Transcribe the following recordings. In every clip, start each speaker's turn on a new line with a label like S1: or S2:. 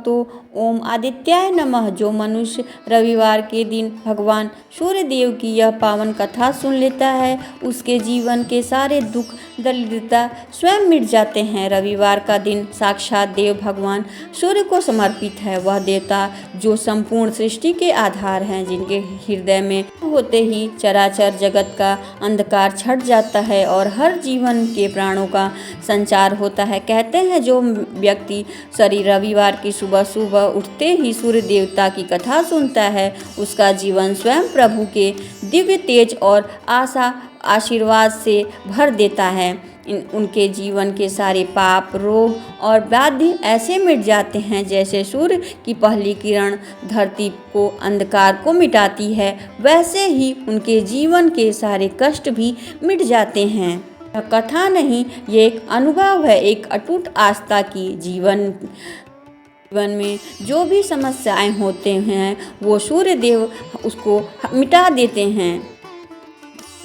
S1: भक्तों, ओम आदित्याय नमः। जो मनुष्य रविवार के दिन भगवान सूर्य देव की यह पावन कथा सुन लेता है, उसके जीवन के सारे दुख दरिद्रता स्वयं मिट जाते हैं। रविवार का दिन साक्षात देव भगवान सूर्य को समर्पित है। वह देवता जो संपूर्ण सृष्टि के आधार हैं, जिनके हृदय में होते ही चराचर जगत का अंधकार छट जाता है और हर जीवन के प्राणों का संचार होता है। कहते हैं जो व्यक्ति शरीर रविवार की सुबह सुबह उठते ही सूर्य देवता की कथा सुनता है, उसका जीवन स्वयं प्रभु के दिव्य तेज और आशीर्वाद से भर देता है। उनके जीवन के सारे पाप, रोग और व्याधि ऐसे मिट जाते हैं जैसे सूर्य की पहली किरण धरती को अंधकार को मिटाती है, वैसे ही उनके जीवन के सारे कष्ट भी मिट जाते हैं। यह कथा नहीं, ये एक अनुभव है, एक अटूट आस्था की। जीवन में जो भी समस्याएं होते हैं वो सूर्य देव उसको मिटा देते हैं,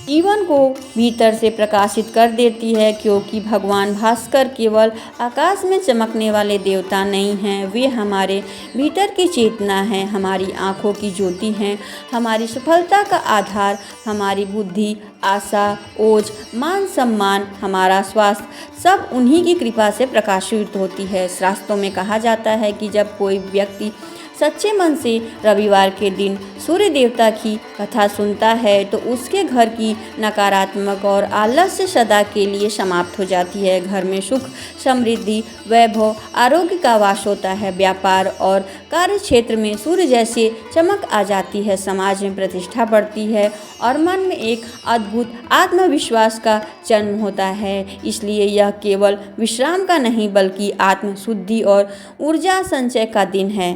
S1: जीवन को भीतर से प्रकाशित कर देती है। क्योंकि भगवान भास्कर केवल आकाश में चमकने वाले देवता नहीं हैं, वे हमारे भीतर की चेतना है, हमारी आँखों की ज्योति हैं, हमारी सफलता का आधार, हमारी बुद्धि, आशा, ओज, मान सम्मान, हमारा स्वास्थ्य सब उन्हीं की कृपा से प्रकाशित होती है। शास्त्रों में कहा जाता है कि जब कोई व्यक्ति सच्चे मन से रविवार के दिन सूर्य देवता की कथा सुनता है तो उसके घर की नकारात्मक और आलस्य सदा के लिए समाप्त हो जाती है। घर में सुख, समृद्धि, वैभव, आरोग्य का वास होता है। व्यापार और कार्य क्षेत्र में सूर्य जैसे चमक आ जाती है। समाज में प्रतिष्ठा बढ़ती है और मन में एक अद्भुत आत्मविश्वास का जन्म होता है। इसलिए यह केवल विश्राम का नहीं बल्कि आत्मशुद्धि और ऊर्जा संचय का दिन है।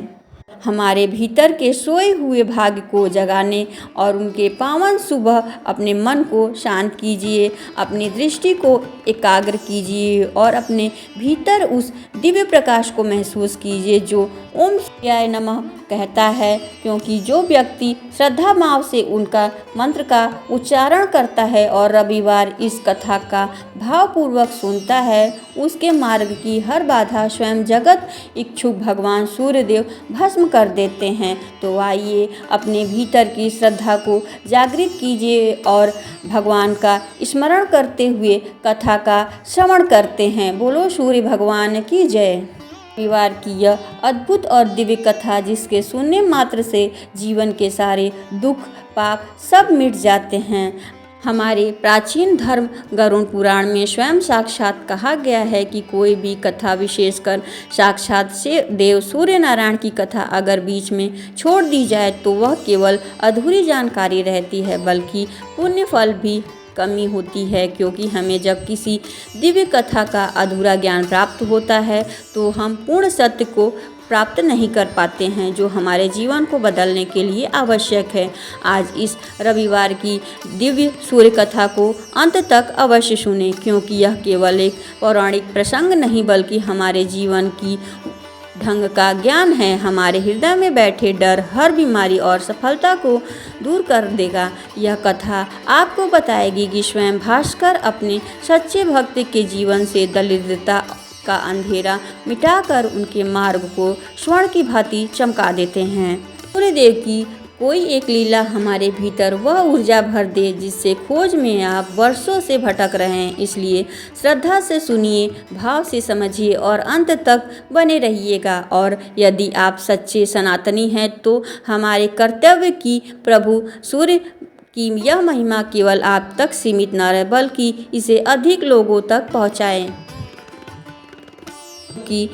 S1: हमारे भीतर के सोए हुए भाग्य को जगाने और उनके पावन सुबह अपने मन को शांत कीजिए, अपनी दृष्टि को एकाग्र कीजिए और अपने भीतर उस दिव्य प्रकाश को महसूस कीजिए जो ओम सूर्याय नमः कहता है। क्योंकि जो व्यक्ति श्रद्धा भाव से उनका मंत्र का उच्चारण करता है और रविवार इस कथा का भावपूर्वक सुनता है, उसके मार्ग की हर बाधा स्वयं जगत इच्छुक भगवान सूर्यदेव भस्म कर देते हैं। तो आइए अपने भीतर की श्रद्धा को जागृत कीजिए और भगवान का स्मरण करते हुए कथा का श्रवण करते हैं। बोलो सूर्य भगवान की जय। रविवार की यह अद्भुत और दिव्य कथा जिसके सुनने मात्र से जीवन के सारे दुख, पाप सब मिट जाते हैं। हमारे प्राचीन धर्म गरुड़ पुराण में स्वयं साक्षात कहा गया है कि कोई भी कथा, विशेषकर साक्षात से देव सूर्य नारायण की कथा अगर बीच में छोड़ दी जाए तो वह केवल अधूरी जानकारी रहती है, बल्कि पुण्य फल भी कमी होती है। क्योंकि हमें जब किसी दिव्य कथा का अधूरा ज्ञान प्राप्त होता है तो हम पूर्ण सत्य को प्राप्त नहीं कर पाते हैं जो हमारे जीवन को बदलने के लिए आवश्यक है। आज इस रविवार की दिव्य सूर्य कथा को अंत तक अवश्य सुनें, क्योंकि यह केवल एक पौराणिक प्रसंग नहीं बल्कि हमारे जीवन की ढंग का ज्ञान है। हमारे हृदय में बैठे डर, हर बीमारी और सफलता को दूर कर देगा। यह कथा आपको बताएगी कि स्वयं भास्कर अपने सच्चे भक्त के जीवन से दरिद्रता का अंधेरा मिटाकर उनके मार्ग को स्वर्ण की भांति चमका देते हैं। सूर्यदेव की कोई एक लीला हमारे भीतर वह ऊर्जा भर दे जिससे खोज में आप वर्षों से भटक रहे हैं। इसलिए श्रद्धा से सुनिए, भाव से समझिए और अंत तक बने रहिएगा। और यदि आप सच्चे सनातनी हैं तो हमारे कर्तव्य की प्रभु सूर्य की यह महिमा केवल आप तक सीमित न रहे बल्कि इसे अधिक लोगों तक पहुँचाएँ। कि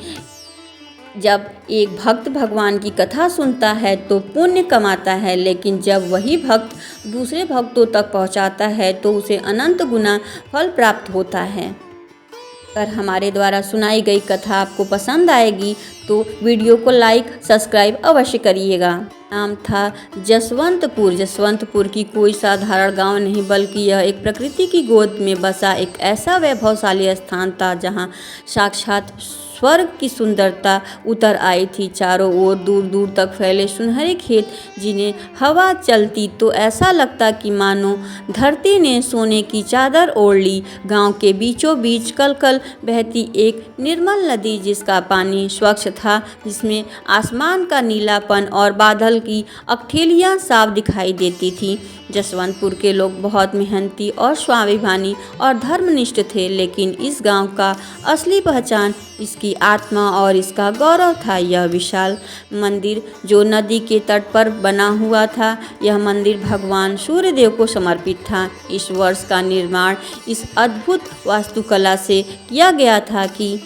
S1: जब एक भक्त भगवान की कथा सुनता है तो पुण्य कमाता है, लेकिन जब वही भक्त दूसरे भक्तों तक पहुंचाता है तो उसे अनंत गुना फल प्राप्त होता है। अगर हमारे द्वारा सुनाई गई कथा आपको पसंद आएगी तो वीडियो को लाइक, सब्सक्राइब अवश्य करिएगा। नाम था जसवंतपुर। जसवंतपुर की कोई साधारण गांव नहीं बल्कि यह एक प्रकृति की गोद में बसा एक ऐसा वैभवशाली स्थान था जहां साक्षात स्वर्ग की सुंदरता उतर आई थी। चारों ओर दूर दूर तक फैले सुनहरे खेत, जिन्हें हवा चलती तो ऐसा लगता कि मानो धरती ने सोने की चादर ओढ़ ली। गांव के बीचों बीच कल कल बहती एक निर्मल नदी, जिसका पानी स्वच्छ था, जिसमें आसमान का नीलापन और बादल की अठेलियाँ साफ दिखाई देती थी। जसवंतपुर के लोग बहुत मेहनती और स्वाभिमानी और धर्मनिष्ठ थे, लेकिन इस गांव का असली पहचान इसकी आत्मा और इसका गौरव था। यह विशाल मंदिर जो नदी के तट पर बना हुआ था, यह मंदिर भगवान सूर्यदेव को समर्पित था। इस वर्ष का निर्माण इस अद्भुत वास्तुकला से किया गया था कि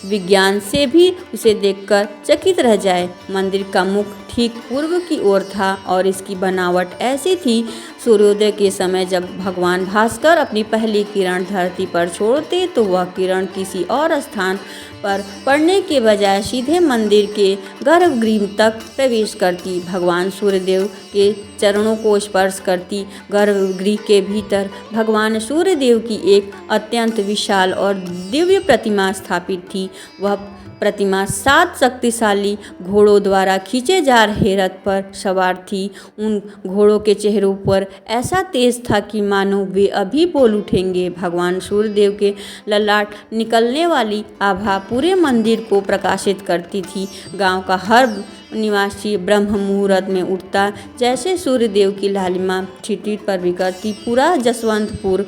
S1: विज्ञान से भी उसे देखकर चकित रह जाए। मंदिर का मुख ठीक पूर्व की ओर था और इसकी बनावट ऐसी थी, सूर्योदय के समय जब भगवान भास्कर अपनी पहली किरण धरती पर छोड़ते तो वह किरण किसी और स्थान पर पड़ने के बजाय सीधे मंदिर के गर्भगृह तक प्रवेश करती, भगवान सूर्यदेव के चरणों को स्पर्श करती। गर्भगृह के भीतर भगवान सूर्यदेव की एक अत्यंत विशाल और दिव्य प्रतिमा स्थापित थी। वह प्रतिमा 7 शक्तिशाली घोड़ों द्वारा खींचे जा रहे रथ पर सवार थी। उन घोड़ों के चेहरों पर ऐसा तेज था कि मानो वे अभी बोल उठेंगे। भगवान सूर्यदेव के ललाट निकलने वाली आभा पूरे मंदिर को प्रकाशित करती थी। गांव का हर निवासी ब्रह्म मुहूर्त में उठता, जैसे सूर्यदेव की लालिमा क्षितिज पर बिखरती। पूरा जसवंतपुर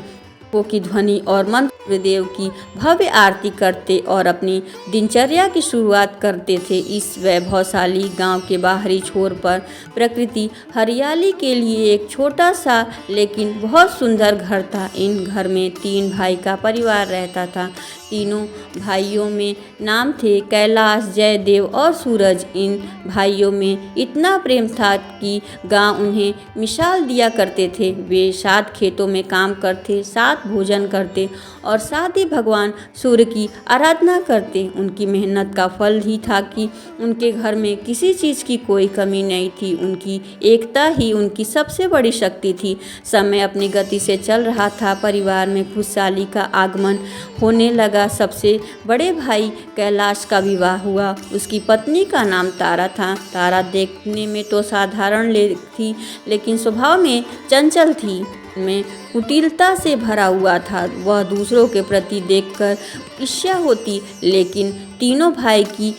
S1: की ध्वनि और मंत्र सूर्यदेव की भव्य आरती करते और अपनी दिनचर्या की शुरुआत करते थे। इस वैभवशाली गांव के बाहरी छोर पर प्रकृति हरियाली के लिए एक छोटा सा लेकिन बहुत सुंदर घर था। इन घर में 3 भाई का परिवार रहता था। तीनों भाइयों में नाम थे कैलाश, जयदेव और सूरज। इन भाइयों में इतना प्रेम था कि गांव उन्हें मिसाल दिया करते थे। वे साथ खेतों में काम करते, साथ भोजन करते और साथ ही भगवान सूर्य की आराधना करते। उनकी मेहनत का फल ही था कि उनके घर में किसी चीज़ की कोई कमी नहीं थी। उनकी एकता ही उनकी सबसे बड़ी शक्ति थी। समय अपनी गति से चल रहा था। परिवार में खुशहाली का आगमन होने लगा। सबसे बड़े भाई कैलाश का विवाह हुआ। उसकी पत्नी का नाम तारा था। तारा देखने में तो साधारण थी, लेकिन स्वभाव में चंचल थी, में कुटिलता से भरा हुआ था। वह दूसरों के प्रति देखकर ईर्ष्या होती, लेकिन तीनों भाई की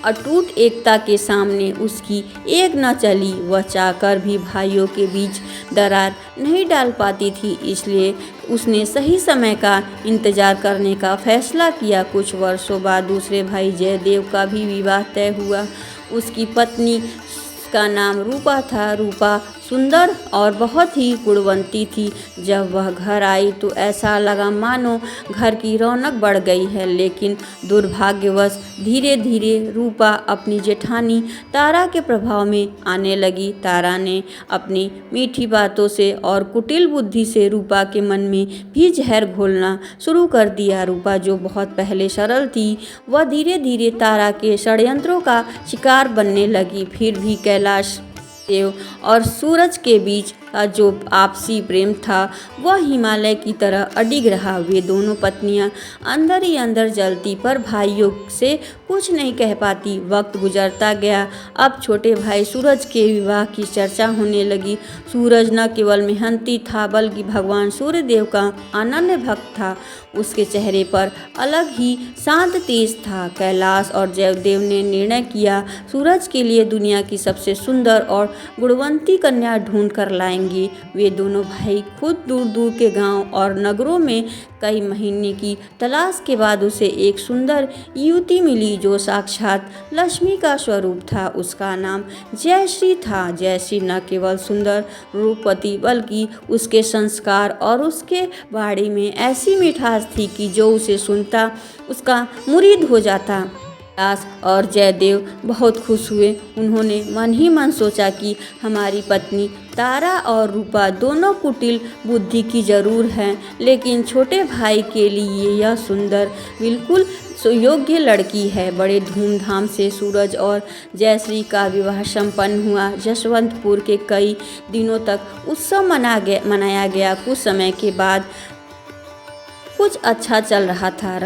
S1: अटूट एकता के सामने उसकी एक न चली। वह चाहकर भी भाइयों के बीच दरार नहीं डाल पाती थी, इसलिए उसने सही समय का इंतजार करने का फैसला किया। कुछ वर्षों बाद दूसरे भाई जयदेव का भी विवाह तय हुआ। उसकी पत्नी का नाम रूपा था। रूपा सुंदर और बहुत ही गुणवंती थी। जब वह घर आई तो ऐसा लगा मानो घर की रौनक बढ़ गई है, लेकिन दुर्भाग्यवश धीरे धीरे रूपा अपनी जेठानी तारा के प्रभाव में आने लगी। तारा ने अपनी मीठी बातों से और कुटिल बुद्धि से रूपा के मन में भी जहर घोलना शुरू कर दिया। रूपा जो बहुत पहले सरल थी, वह धीरे धीरे तारा के षड्यंत्रों का शिकार बनने लगी। फिर भी कैलाश देव और सूरज के बीच का जो आपसी प्रेम था वह हिमालय की तरह अडिग रहा। वे दोनों पत्नियां अंदर ही अंदर जलती, पर भाइयों से कुछ नहीं कह पाती। वक्त गुजरता गया। अब छोटे भाई सूरज के विवाह की चर्चा होने लगी। सूरज न केवल मेहनती था, बल्कि भगवान सूर्यदेव का अनन्य भक्त था। उसके चेहरे पर अलग ही शांत तेज था। कैलाश और जयदेव ने निर्णय किया, सूरज के लिए दुनिया की सबसे सुंदर और गुणवंती कन्या ढूंढ कर लाएंगे। वे दोनों भाई खुद दूर दूर के गांव और नगरों में कई महीने की तलाश के बाद उसे एक सुंदर युवती मिली जो साक्षात लक्ष्मी का स्वरूप था। उसका नाम जयश्री था। जयश्री न केवल सुंदर रूपवती, बल्कि उसके संस्कार और उसके बाड़ी में ऐसी मिठास थी कि जो उसे सुनता उसका मुरीद हो जाता। कैलाश और जयदेव बहुत खुश हुए। उन्होंने मन ही मन सोचा कि हमारी पत्नी तारा और रूपा दोनों कुटिल बुद्धि की जरूर हैं, लेकिन छोटे भाई के लिए यह सुंदर बिल्कुल योग्य लड़की है। बड़े धूमधाम से सूरज और जयश्री का विवाह संपन्न हुआ। जसवंतपुर के कई दिनों तक उत्सव मनाया गया। कुछ समय के बाद कुछ अच्छा चल रहा था।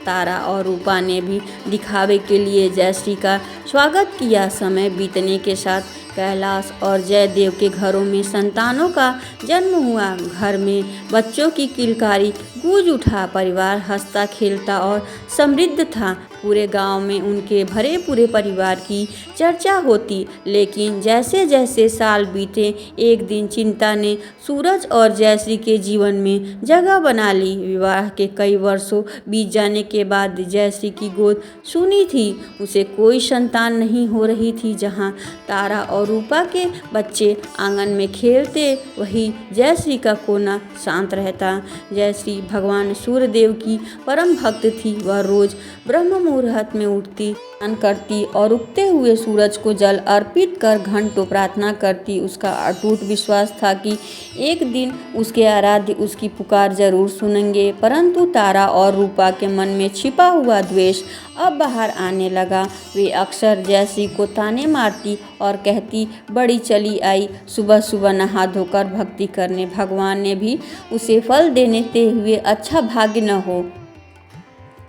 S1: तारा और रूपा ने भी दिखावे के लिए जयश्री का स्वागत किया। समय बीतने के साथ कैलाश और जयदेव के घरों में संतानों का जन्म हुआ। घर में बच्चों की किलकारी गूंज उठा। परिवार हंसता खेलता और समृद्ध था। पूरे गांव में उनके भरे पूरे परिवार की चर्चा होती। लेकिन जैसे जैसे साल बीते, एक दिन चिंता ने सूरज और जयश्री के जीवन में जगह बना ली। विवाह के कई वर्षों बीत जाने के बाद जयश्री की गोद सूनी थी। उसे कोई संतान नहीं हो रही थी। जहां तारा और रूपा के बच्चे आंगन में खेलते, वही जयश्री का कोना शांत रहता। जयश्री भगवान सूर्यदेव की परम भक्त थी। वह रोज ब्रह्म मुहूर्त में उठती, स्नान करती और उगते हुए सूरज को जल अर्पित कर घंटों प्रार्थना करती। उसका अटूट विश्वास था कि एक दिन उसके आराध्य उसकी पुकार जरूर सुनेंगे। परंतु तारा और रूपा के मन में छिपा हुआ द्वेष अब बाहर आने लगा। वे अक्सर जयश्री को ताने मारती और कहती, बड़ी चली आई, सुबह सुबह नहा धोकर भक्ति करने। भगवान ने भी उसे फल देते हुए अच्छा भाग्य न हो।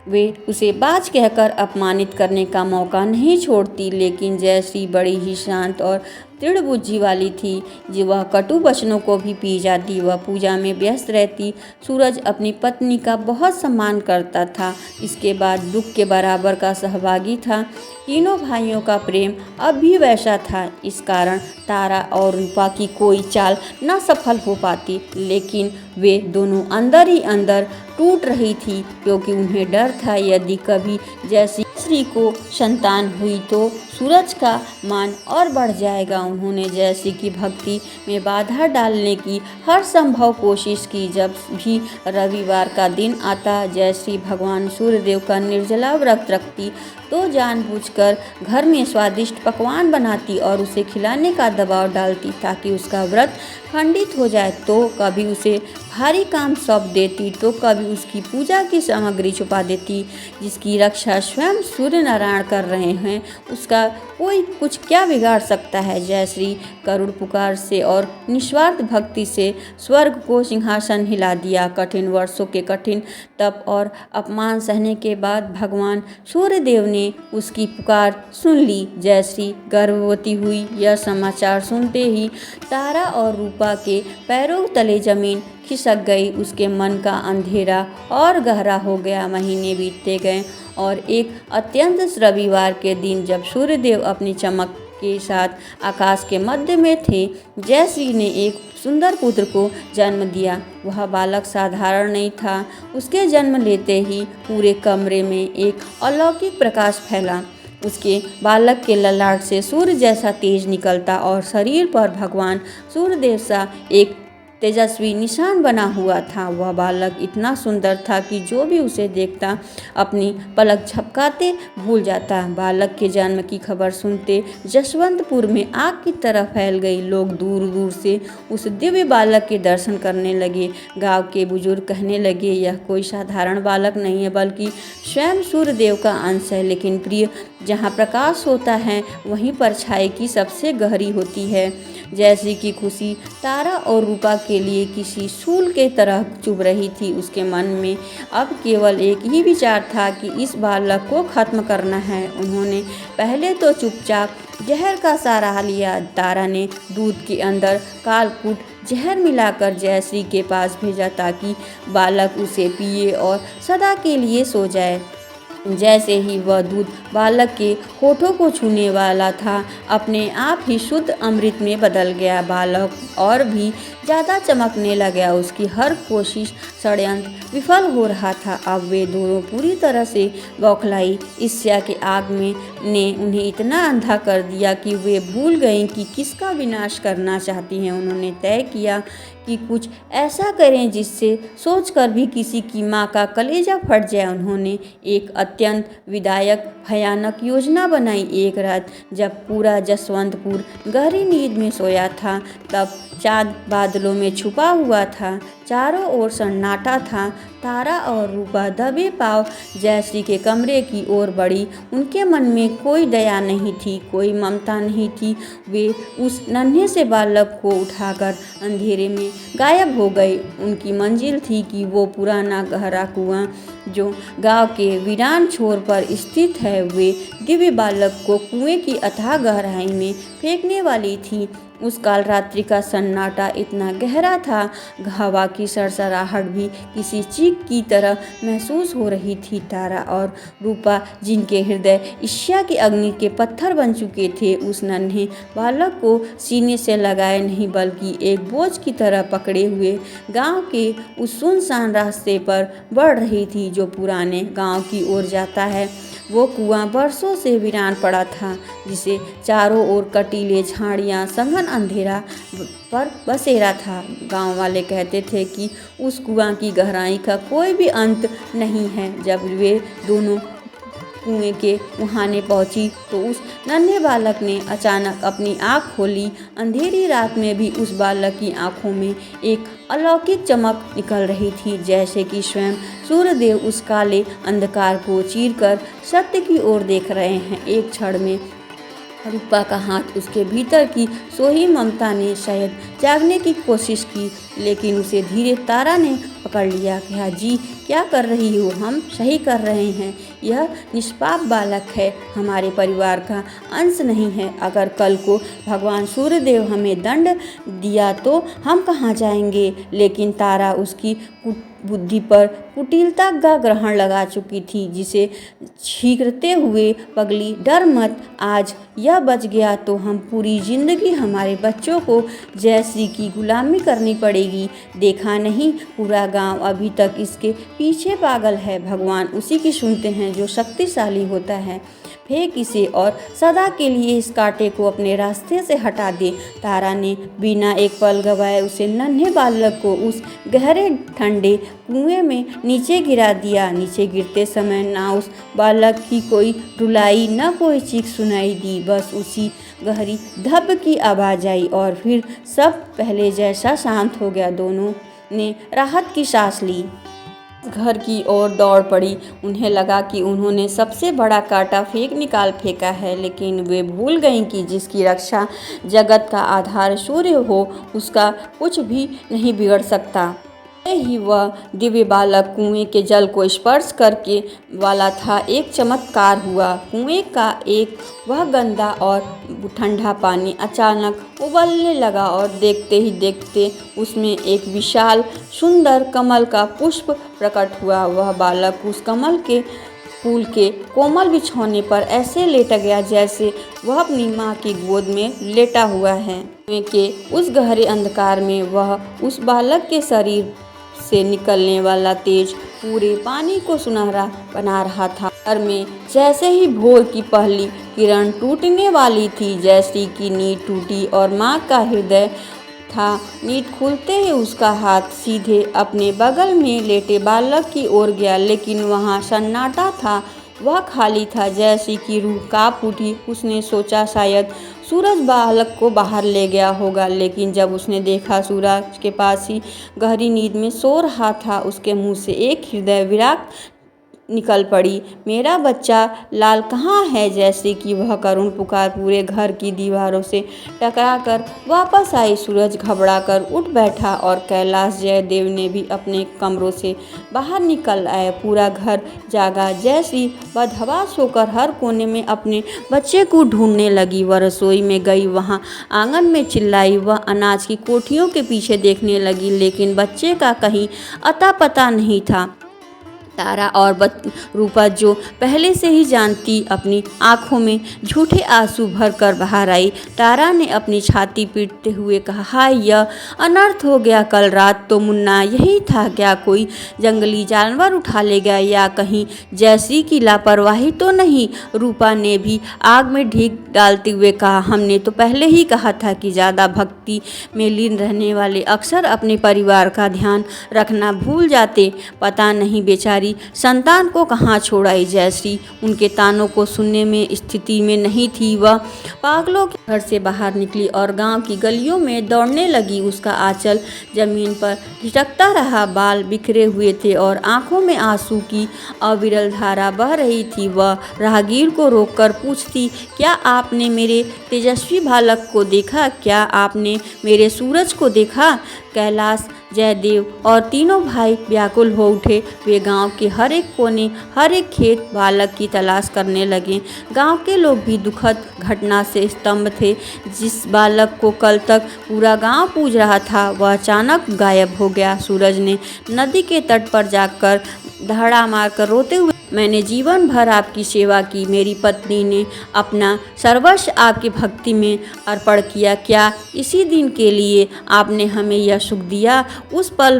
S1: वे उसे बाज कहकर अपमानित करने का मौका नहीं छोड़ती। लेकिन जयश्री बड़ी ही शांत और दृढ़ बुद्धि वाली थी, जो वह कटु वचनों को भी पी जाती। वह पूजा में व्यस्त रहती। सूरज अपनी पत्नी का बहुत सम्मान करता था। इसके बाद दुख के बराबर का सहभागी था। तीनों भाइयों का प्रेम अब भी वैसा था। इस कारण तारा और रूपा की कोई चाल न सफल हो पाती। लेकिन वे दोनों अंदर ही अंदर टूट रही थी, क्योंकि उन्हें डर था यदि कभी जयश्री को संतान हुई तो सूरज का मान और बढ़ जाएगा। उन्होंने जयश्री की भक्ति में बाधा डालने की हर संभव कोशिश की। जब भी रविवार का दिन आता, जयश्री भगवान सूर्यदेव का निर्जला व्रत रखती तो जानबूझकर घर में स्वादिष्ट पकवान बनाती और उसे खिलाने का दबाव डालती ताकि उसका व्रत खंडित हो जाए। तो कभी उसे भारी काम सौंप देती तो कभी उसकी पूजा की सामग्री छुपा देती। जिसकी रक्षा स्वयं सूर्य नारायण कर रहे हैं, उसका कोई कुछ क्या बिगाड़ सकता है। जयश्री करुण पुकार से और निस्वार्थ भक्ति से स्वर्ग को सिंहासन हिला दिया। कठिन वर्षों के कठिन तप और अपमान सहने के बाद भगवान सूर्यदेव ने उसकी पुकार सुन ली। जयश्री गर्भवती हुई। यह समाचार सुनते ही तारा और रूपा के पैरों तले जमीन खिसक गई। उसके मन का अंधेरा और गहरा हो गया। महीने बीतते गए और एक अत्यंत रविवार के दिन, जब सूर्यदेव अपनी चमक के साथ आकाश के मध्य में थे, जयश्री ने एक सुंदर पुत्र को जन्म दिया। वह बालक साधारण नहीं था। उसके जन्म लेते ही पूरे कमरे में एक अलौकिक प्रकाश फैला। उसके बालक के ललाट से सूर्य जैसा तेज निकलता और शरीर पर भगवान सूर्यदेव सा एक तेजस्वी निशान बना हुआ था। वह बालक इतना सुंदर था कि जो भी उसे देखता अपनी पलक झपकाते भूल जाता। बालक के जन्म की खबर सुनते जसवंतपुर में आग की तरह फैल गई। लोग दूर दूर से उस दिव्य बालक के दर्शन करने लगे। गांव के बुजुर्ग कहने लगे, यह कोई साधारण बालक नहीं है, बल्कि स्वयं सूर्यदेव का अंश है। लेकिन प्रिय, जहाँ प्रकाश होता है वहीं परछाई की सबसे गहरी होती है। जयश्री की खुशी तारा और रूपा के लिए किसी सूल के तरह चुभ रही थी। उसके मन में अब केवल एक ही विचार था कि इस बालक को खत्म करना है। उन्होंने पहले तो चुपचाप जहर का सहारा लिया। तारा ने दूध के अंदर कालकूट जहर मिलाकर जयश्री के पास भेजा ताकि बालक उसे पिए और सदा के लिए सो जाए। जैसे ही वह दूध बालक के होठों को छूने वाला था, अपने आप ही शुद्ध अमृत में बदल गया। बालक और भी ज़्यादा चमकने लगा। उसकी हर कोशिश षड्यंत्र विफल हो रहा था। अब वे दोनों पूरी तरह से बौखलाई। ईर्ष्या के आग में ने उन्हें इतना अंधा कर दिया कि वे भूल गईं कि किसका विनाश करना चाहती हैं। उन्होंने तय किया कि कुछ ऐसा करें जिससे सोचकर भी किसी की माँ का कलेजा फट जाए। उन्होंने एक अत्यंत विधायक भयानक योजना बनाई। एक रात जब पूरा जसवंतपुर गहरी नींद में सोया था, तब चाँद बादलों में छुपा हुआ था। चारों ओर सन्नाटा था। तारा और रूपा दबे पांव जयश्री के कमरे की ओर बढ़ी। उनके मन में कोई दया नहीं थी, कोई ममता नहीं थी। वे उस नन्हे से बालक को उठाकर अंधेरे में गायब हो गए। उनकी मंजिल थी कि वो पुराना गहरा कुआं जो गांव के वीरान छोर पर स्थित है, वे दिव्य बालक को कुएं की अथाह गहराई में फेंकने वाली थी। उस काल रात्रि का सन्नाटा इतना गहरा था, हवा की सरसराहट भी किसी चीख की तरह महसूस हो रही थी। तारा और रूपा, जिनके हृदय ईर्ष्या की अग्नि के पत्थर बन चुके थे, उस नन्हे बालक को सीने से लगाए नहीं बल्कि एक बोझ की तरह पकड़े हुए गांव के उस सुनसान रास्ते पर बढ़ रही थी जो पुराने गांव की ओर जाता है। वो कुआं बरसों से वीरान पड़ा था, जिसे चारों ओर कटीले झाड़ियां सघन अंधेरा पर बसेरा था। गांव वाले कहते थे कि उस कुआं की गहराई का कोई भी अंत नहीं है। जब वे दोनों कुएं के मुहाने पहुंची तो उस नन्हे बालक ने अचानक अपनी आँख खोली। अंधेरी रात में भी उस बालक की आंखों में एक अलौकिक चमक निकल रही थी, जैसे कि स्वयं सूर्यदेव उस काले अंधकार को चीरकर सत्य की ओर देख रहे हैं। एक क्षण में रूपा का हाथ उसके भीतर की सोही ममता ने शायद जागने की कोशिश की, लेकिन उसे धीरे तारा ने पकड़ लिया। कहा, जी क्या कर रही हो? हम सही कर रहे हैं। यह निष्पाप बालक है, हमारे परिवार का अंश नहीं है। अगर कल को भगवान सूर्यदेव हमें दंड दिया तो हम कहाँ जाएंगे? लेकिन तारा उसकी बुद्धि पर कुटिलता का ग्रहण लगा चुकी थी, जिसे छींकते हुए पगली, डर मत, आज यह बच गया तो हम पूरी जिंदगी हमारे बच्चों को जयश्री की गुलामी करनी पड़ेगी। देखा नहीं, पूरा गांव अभी तक इसके पीछे पागल है। भगवान उसी की सुनते हैं जो शक्तिशाली होता है। फेंक इसे और सदा के लिए इस कांटे को अपने रास्ते से हटा दे। तारा ने बिना एक पल गवाए उसे नन्हे बालक को उस गहरे ठंडे कुएं में नीचे गिरा दिया। नीचे गिरते समय ना उस बालक की कोई रुलाई, न कोई चीख सुनाई दी, बस उसी गहरी धप की आवाज़ आई और फिर सब पहले जैसा शांत हो गया। दोनों ने राहत की सांस ली, घर की ओर दौड़ पड़ी। उन्हें लगा कि उन्होंने सबसे बड़ा कांटा फेंका है, लेकिन वे भूल गईं कि जिसकी रक्षा जगत का आधार सूर्य हो, उसका कुछ भी नहीं बिगड़ सकता। ही वह दिव्य बालक कुएं के जल को स्पर्श करके वाला था, एक चमत्कार हुआ। कुएं का एक वह गंदा और ठंडा पानी अचानक उबलने लगा और देखते ही देखते उसमें एक विशाल सुंदर कमल का पुष्प प्रकट हुआ। वह बालक उस कमल के फूल के कोमल बिछौने पर ऐसे लेट गया जैसे वह अपनी माँ की गोद में लेटा हुआ है। कुएं के उस गहरे अंधकार में वह उस बालक के शरीर से निकलने वाला तेज पूरे पानी को सुनहरा बना रहा था। घर में जैसे ही भोर की पहली किरण टूटने वाली थी, जयश्री की नींद टूटी और माँ का हृदय था। नींद खुलते ही उसका हाथ सीधे अपने बगल में लेटे बालक की ओर गया, लेकिन वहाँ सन्नाटा था, वह खाली था। जयश्री की रूह कांप उठी। उसने सोचा शायद सूरज बालक को बाहर ले गया होगा, लेकिन जब उसने देखा सूरज के पास ही गहरी नींद में सो रहा था, उसके मुंह से एक हृदय विराग निकल पड़ी। मेरा बच्चा लाल कहाँ है? जैसे कि वह करुण पुकार पूरे घर की दीवारों से टकराकर वापस आई। सूरज घबराकर उठ बैठा और कैलाश जयदेव ने भी अपने कमरों से बाहर निकल आए। पूरा घर जागा। जयश्री बदहवास होकर हर कोने में अपने बच्चे को ढूंढने लगी। वह रसोई में गई, वहाँ आंगन में चिल्लाई, वह अनाज की कोठियों के पीछे देखने लगी, लेकिन बच्चे का कहीं अता पता नहीं था। तारा और रूपा, जो पहले से ही जानती, अपनी आंखों में झूठे आंसू भरकर बाहर आई। तारा ने अपनी छाती पीटते हुए कहा, हाय, यह अनर्थ हो गया। कल रात तो मुन्ना यही था, क्या कोई जंगली जानवर उठा ले गया या कहीं जयश्री की लापरवाही तो नहीं? रूपा ने भी आग में ढीक डालते हुए कहा, हमने तो पहले ही कहा था कि ज़्यादा भक्ति में लीन रहने वाले अक्सर अपने परिवार का ध्यान रखना भूल जाते। पता नहीं बेचारी हमारी संतान को कहाँ छोड़ आई। जयश्री उनके तानों को सुनने में स्थिति में नहीं थी। वह पागलों के घर से बाहर निकली और गांव की गलियों में दौड़ने लगी। उसका आंचल जमीन पर खिसकता रहा, बाल बिखरे हुए थे और आंखों में आंसू की अविरल धारा बह रही थी। वह राहगीर को रोककर पूछती, क्या आपने मेरे तेजस्वी बालक को देखा? क्या आपने मेरे सूरज को देखा? कैलाश, जयदेव और तीनों भाई व्याकुल हो उठे। वे गांव के हर एक कोने, हर एक खेत बालक की तलाश करने लगे। गांव के लोग भी दुखद घटना से स्तंभ थे। जिस बालक को कल तक पूरा गांव पूज रहा था, वह अचानक गायब हो गया। सूरज ने नदी के तट पर जाकर दहाड़ा मारकर रोते हुए, मैंने जीवन भर आपकी सेवा की। मेरी पत्नी ने अपना सर्वस्व आपकी भक्ति में अर्पण किया। क्या इसी दिन के लिए आपने हमें यह सुख दिया? उस पल,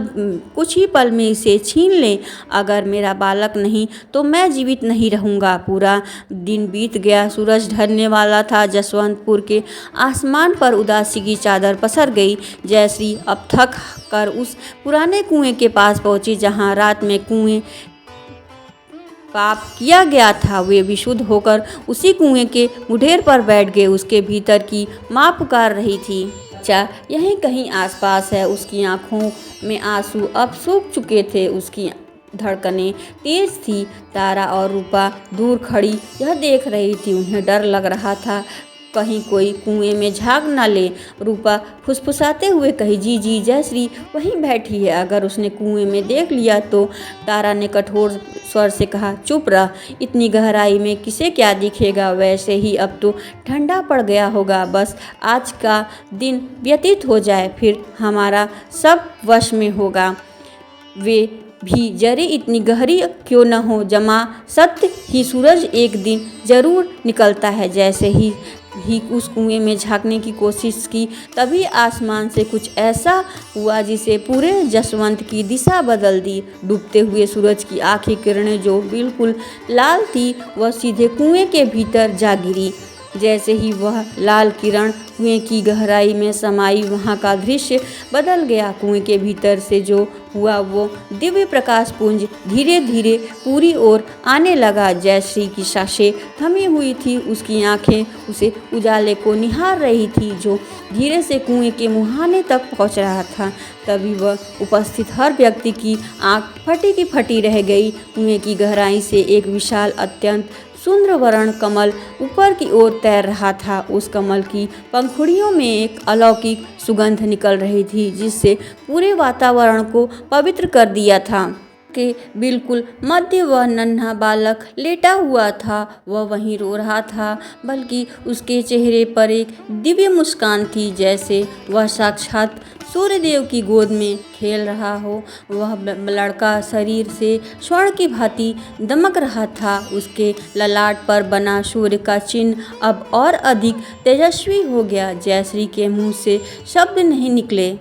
S1: कुछ ही पल में इसे छीन लें। अगर मेरा बालक नहीं तो मैं जीवित नहीं रहूँगा। पूरा दिन बीत गया। सूरज ढलने वाला था। जसवंतपुर के आसमान पर उदासी की चादर पसर गई। जयश्री अब थक कर उस पुराने कुएं के पास पहुंची जहां रात में कुएं पाप किया गया था। वे विशुद्ध होकर उसी कुएं के मुढेर पर बैठ गए। उसके भीतर की माँ पुकार रही थी, बच्चा यहीं कहीं आसपास है। उसकी आंखों में आंसू अब सूख चुके थे। उसकी धड़कनें तेज थी। तारा और रूपा दूर खड़ी यह देख रही थी। उन्हें डर लग रहा था कहीं कोई कुएं में झाग न ले। रूपा फुसफुसाते हुए कही, जी जी, जयश्री वहीं बैठी है, अगर उसने कुएं में देख लिया तो। तारा ने कठोर स्वर से कहा, चुप रह, इतनी गहराई में किसे क्या दिखेगा। वैसे ही अब तो ठंडा पड़ गया होगा। बस आज का दिन व्यतीत हो जाए, फिर हमारा सब वश में होगा। वे भी जरे इतनी गहरी क्यों न हो, जमा सत्य ही सूरज एक दिन जरूर निकलता है। जैसे ही उस कुएं में झांकने की कोशिश की, तभी आसमान से कुछ ऐसा हुआ जिसे पूरे जसवंत की दिशा बदल दी। डूबते हुए सूरज की आखिरी किरणें जो बिल्कुल लाल थी, वह सीधे कुएं के भीतर जा गिरी। जैसे ही वह लाल किरण कुएं की गहराई में समाई, वहाँ का दृश्य बदल गया। कुएं के भीतर से जो हुआ वो दिव्य प्रकाश पुंज धीरे धीरे पूरी ओर आने लगा। जयश्री की सांसें थमी हुई थी। उसकी आंखें उसे उजाले को निहार रही थी जो धीरे से कुएं के मुहाने तक पहुंच रहा था। तभी वह उपस्थित हर व्यक्ति की आंख फटी की फटी रह गई। कुएं की गहराई से एक विशाल अत्यंत सुंदर वर्ण कमल ऊपर की ओर तैर रहा था। उस कमल की पंखुड़ियों में एक अलौकिक सुगंध निकल रही थी जिससे पूरे वातावरण को पवित्र कर दिया था। के बिल्कुल मध्य वह नन्हा बालक लेटा हुआ था। वह वहीं रो रहा था, बल्कि उसके चेहरे पर एक दिव्य मुस्कान थी, जैसे वह साक्षात सूर्यदेव की गोद में खेल रहा हो। वह लड़का शरीर से स्वर्ण की भांति दमक रहा था। उसके ललाट पर बना सूर्य का चिन्ह अब और अधिक तेजस्वी हो गया। जयश्री के मुंह से शब्द नहीं निकले।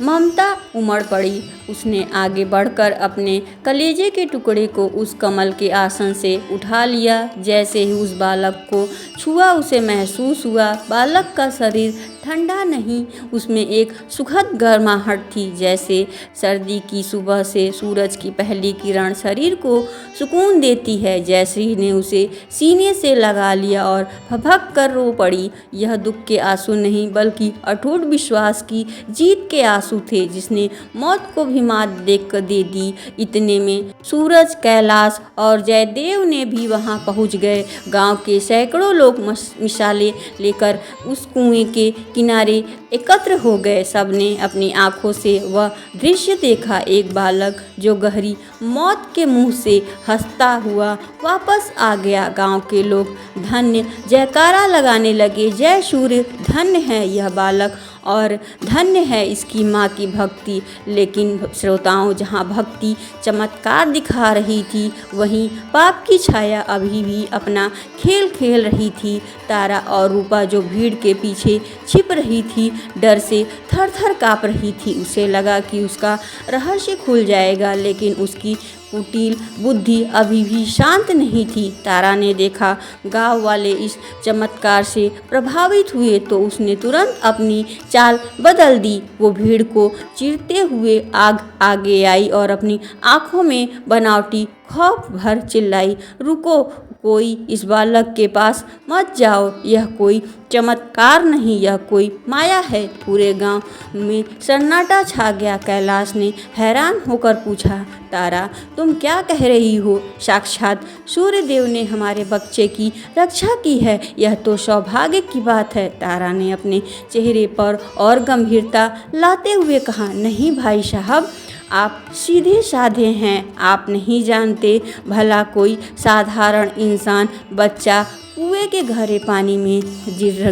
S1: ममता उमड़ पड़ी। उसने आगे बढ़कर अपने कलेजे के टुकड़े को उस कमल के आसन से उठा लिया। जैसे ही उस बालक को छुआ, उसे महसूस हुआ बालक का शरीर ठंडा नहीं, उसमें एक सुखद गर्माहट थी, जैसे सर्दी की सुबह से सूरज की पहली किरण शरीर को सुकून देती है। जयश्री ने उसे सीने से लगा लिया और भभक कर रो पड़ी। यह दुख के आंसू नहीं, बल्कि अटूट विश्वास की जीत के आंसू थे, जिसने मौत को भी मात देकर दे दी। इतने में सूरज, कैलाश और जयदेव ने भी वहां पहुंच गए। गांव के सैकड़ों लोग मिसालें लेकर उस कुएं के किनारे एकत्र हो गए। सबने अपनी आंखों से वह दृश्य देखा, एक बालक जो गहरी मौत के मुंह से हंसता हुआ वापस आ गया। गांव के लोग धन्य जयकारा लगाने लगे, जय सूर्य, धन्य है यह बालक और धन्य है इसकी माँ की भक्ति। लेकिन श्रोताओं, जहाँ भक्ति चमत्कार दिखा रही थी, वहीं पाप की छाया अभी भी अपना खेल खेल रही थी। तारा और रूपा जो भीड़ के पीछे छिप रही थी, डर से थर थर काँप रही थी। उसे लगा कि उसका रहस्य खुल जाएगा, लेकिन उसकी कुटिल बुद्धि अभी भी शांत नहीं थी। तारा ने देखा गांव वाले इस चमत्कार से प्रभावित हुए तो उसने तुरंत अपनी चाल बदल दी। वो भीड़ को चीरते हुए आगे आई और अपनी आंखों में बनावटी खौफ भर चिल्लाई, रुको, कोई इस बालक के पास मत जाओ, यह कोई चमत्कार नहीं, यह कोई माया है। पूरे गांव में सन्नाटा छा गया। कैलाश ने हैरान होकर पूछा, तारा तुम क्या कह रही हो? साक्षात सूर्यदेव ने हमारे बच्चे की रक्षा की है, यह तो सौभाग्य की बात है। तारा ने अपने चेहरे पर और गंभीरता लाते हुए कहा, नहीं भाई साहब, आप सीधे साधे हैं, आप नहीं जानते, भला कोई साधारण इंसान बच्चा कुएं के गहरे पानी में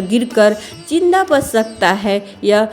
S1: गिरकर जिंदा बच सकता है? यह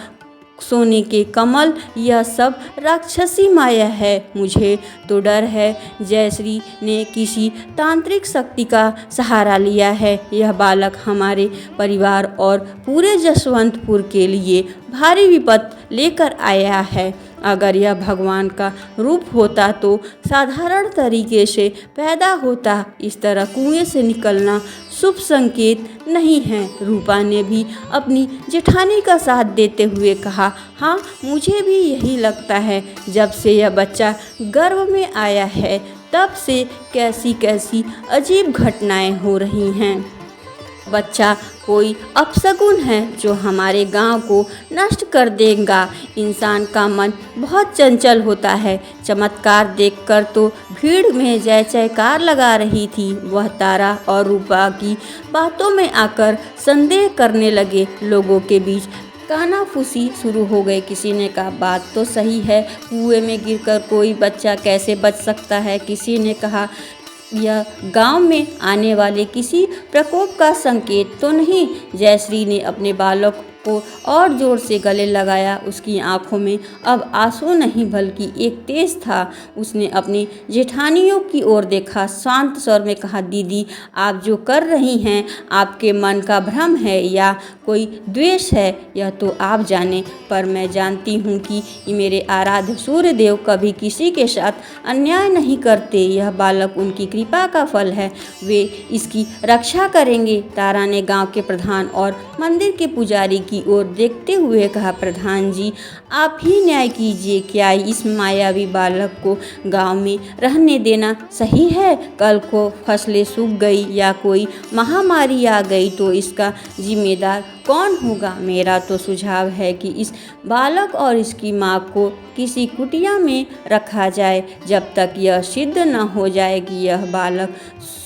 S1: सोने के कमल, यह सब राक्षसी माया है। मुझे तो डर है जयश्री ने किसी तांत्रिक शक्ति का सहारा लिया है। यह बालक हमारे परिवार और पूरे जसवंतपुर के लिए भारी विपद लेकर आया है। अगर यह भगवान का रूप होता तो साधारण तरीके से पैदा होता। इस तरह कुएं से निकलना शुभ संकेत नहीं है। रूपा ने भी अपनी जेठानी का साथ देते हुए कहा, हाँ मुझे भी यही लगता है। जब से यह बच्चा गर्भ में आया है तब से कैसी कैसी अजीब घटनाएं हो रही हैं। बच्चा कोई अपशगुन है जो हमारे गांव को नष्ट कर देगा। इंसान का मन बहुत चंचल होता है। चमत्कार देखकर तो भीड़ में जय जयकार लगा रही थी। वह तारा और रूपा की बातों में आकर संदेह करने लगे। लोगों के बीच कानाफूसी शुरू हो गई। किसी ने कहा, बात तो सही है, कुएं में गिरकर कोई बच्चा कैसे बच सकता है? किसी ने कहा, यह गांव में आने वाले किसी प्रकोप का संकेत तो नहीं? जयश्री ने अपने बालक को और जोर से गले लगाया। उसकी आंखों में अब आंसू नहीं बल्कि एक तेज था। उसने अपनी जेठानियों की ओर देखा, शांत स्वर में कहा, दीदी आप जो कर रही हैं आपके मन का भ्रम है या कोई द्वेष है, यह तो आप जाने, पर मैं जानती हूँ कि मेरे आराध्य सूर्यदेव कभी किसी के साथ अन्याय नहीं करते। यह बालक उनकी कृपा का फल है, वे इसकी रक्षा करेंगे। तारा ने गांव के प्रधान और मंदिर के पुजारी की ओर देखते हुए कहा, प्रधान जी आप ही न्याय कीजिए, क्या इस मायावी बालक को गांव में रहने देना सही है? कल को फसलें सूख गई या कोई महामारी आ गई तो इसका जिम्मेदार कौन होगा? मेरा तो सुझाव है कि इस बालक और इसकी माँ को किसी कुटिया में रखा जाए जब तक यह सिद्ध न हो जाए कि यह बालक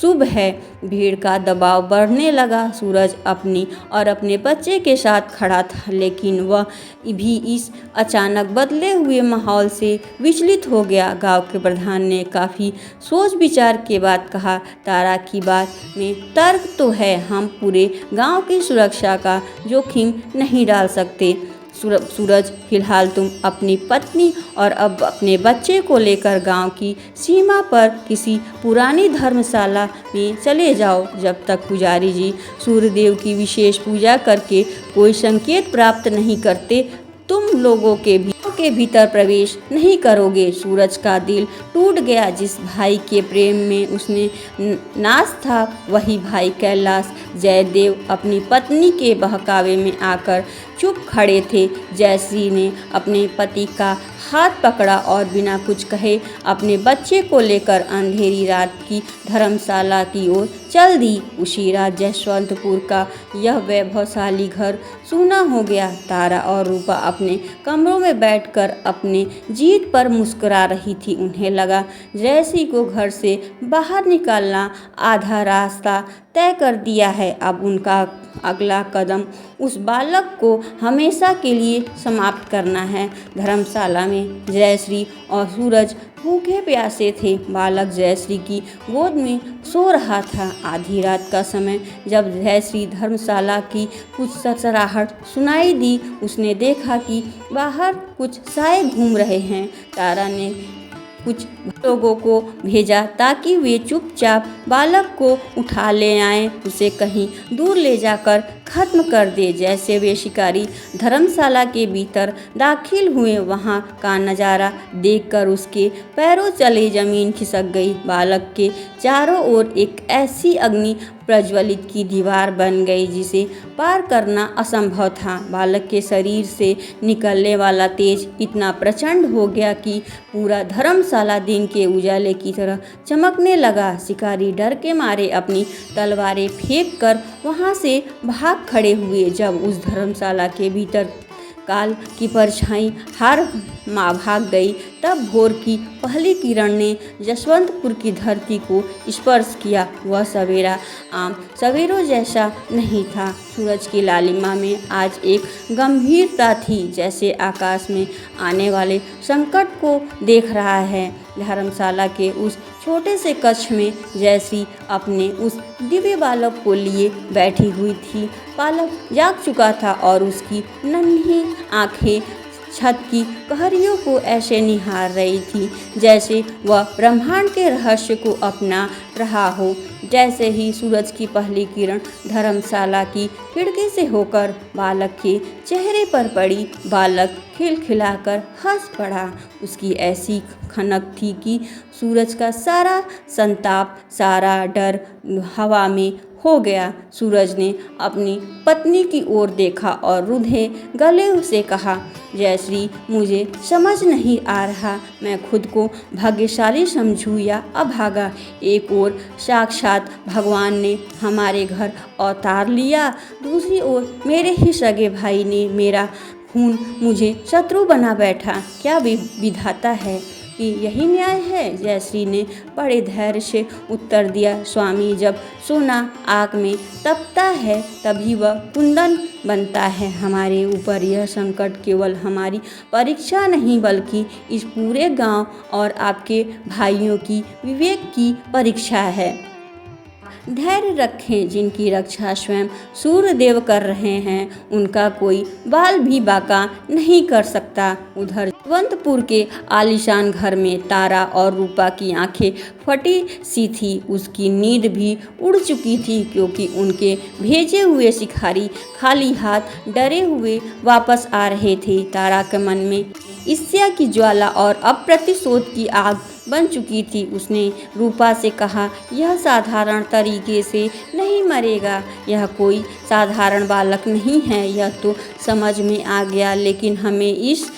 S1: शुभ है। भीड़ का दबाव बढ़ने लगा। सूरज अपनी और अपने बच्चे के साथ खड़ा था, लेकिन वह भी इस अचानक बदले हुए माहौल से विचलित हो गया। गांव के प्रधान ने काफ़ी सोच विचार के बाद कहा, तारा की बात में तर्क तो है, हम पूरे गांव की सुरक्षा का जोखिम नहीं डाल सकते। सूरज, फिलहाल तुम अपनी पत्नी और अब अपने बच्चे को लेकर गांव की सीमा पर किसी पुरानी धर्मशाला में चले जाओ। जब तक पुजारी जी सूर्यदेव की विशेष पूजा करके कोई संकेत प्राप्त नहीं करते, तुम लोगों के भीतर प्रवेश नहीं करोगे। सूरज का दिल टूट गया। जिस भाई के प्रेम में उसने नाश था, वही भाई कैलाश जयदेव अपनी पत्नी के बहकावे में आकर चुप खड़े थे। जयश्री ने अपने पति का हाथ पकड़ा और बिना कुछ कहे अपने बच्चे को लेकर अंधेरी रात की धर्मशाला की ओर चल दी। उसी रात जसवंतपुर का यह वैभवशाली घर सूना हो गया। तारा और रूपा अपने कमरों में बैठकर अपने जीत पर मुस्कुरा रही थी। उन्हें लगा जयश्री को घर से बाहर निकालना आधा रास्ता तय कर दिया है। अब उनका अगला कदम उस बालक को हमेशा के लिए समाप्त करना है। धर्मशाला में जयश्री और सूरज भूखे प्यासे थे। बालक जयश्री की गोद में सो रहा था। आधी रात का समय जब जयश्री धर्मशाला की कुछ सरसराहट सुनाई दी, उसने देखा कि बाहर कुछ साए घूम रहे हैं। तारा ने कुछ लोगों को भेजा ताकि वे चुपचाप बालक को उठा ले आएं, उसे कहीं दूर ले जाकर खत्म कर दे। जैसे वे शिकारी धर्मशाला के भीतर दाखिल हुए, वहाँ का नज़ारा देखकर उसके पैरों तले जमीन खिसक गई। बालक के चारों ओर एक ऐसी अग्नि प्रज्वलित की दीवार बन गई जिसे पार करना असंभव था। बालक के शरीर से निकलने वाला तेज इतना प्रचंड हो गया कि पूरा धर्मशाला दिन के उजाले की तरह चमकने लगा। शिकारी डर के मारे अपनी तलवारें फेंक कर वहाँ से भाग खड़े हुए। जब उस धर्मशाला के भीतर काल की परछाई हार भाग गई, तब भोर की पहली किरण ने जसवंतपुर की धरती को स्पर्श किया। वह सवेरा आम सवेरों जैसा नहीं था। सूरज की लालिमा में आज एक गंभीरता थी, जैसे आकाश में आने वाले संकट को देख रहा है। धर्मशाला के उस छोटे से कक्ष में जयश्री अपने उस दिव्य बालक को लिए बैठी हुई थी। बालक जाग चुका था और उसकी नन्ही आंखें छत की कहरियों को ऐसे निहार रही थी जैसे वह ब्रह्मांड के रहस्य को अपना रहा हो। जैसे ही सूरज की पहली किरण धर्मशाला की खिड़की से होकर बालक के चेहरे पर पड़ी, बालक खिलखिलाकर हंस पड़ा। उसकी ऐसी खनक थी कि सूरज का सारा संताप, सारा डर हवा में हो गया। सूरज ने अपनी पत्नी की ओर देखा और रुंधे गले से कहा, जयश्री, मुझे समझ नहीं आ रहा मैं खुद को भाग्यशाली समझूं या अभागा। एक ओर साक्षात भगवान ने हमारे घर अवतार लिया, दूसरी ओर मेरे ही सगे भाई ने मेरा खून मुझे शत्रु बना बैठा। क्या विधाता है कि यही न्याय है? जयश्री ने बड़े धैर्य से उत्तर दिया, स्वामी, जब सोना आग में तपता है तभी वह कुंदन बनता है। हमारे ऊपर यह संकट केवल हमारी परीक्षा नहीं बल्कि इस पूरे गांव और आपके भाइयों की विवेक की परीक्षा है। धैर्य रखें, जिनकी रक्षा स्वयं सूर्यदेव कर रहे हैं उनका कोई बाल भी बाका नहीं कर सकता। उधर जसवंतपुर के आलीशान घर में तारा और रूपा की आंखें फटी सी थी। उसकी नींद भी उड़ चुकी थी क्योंकि उनके भेजे हुए शिकारी खाली हाथ डरे हुए वापस आ रहे थे। तारा के मन में ईर्ष्या की ज्वाला और अप्रतिशोध की आग बन चुकी थी। उसने रूपा से कहा, यह साधारण तरीके से नहीं मरेगा, यह कोई साधारण बालक नहीं है। यह तो समझ में आ गया, लेकिन हमें इस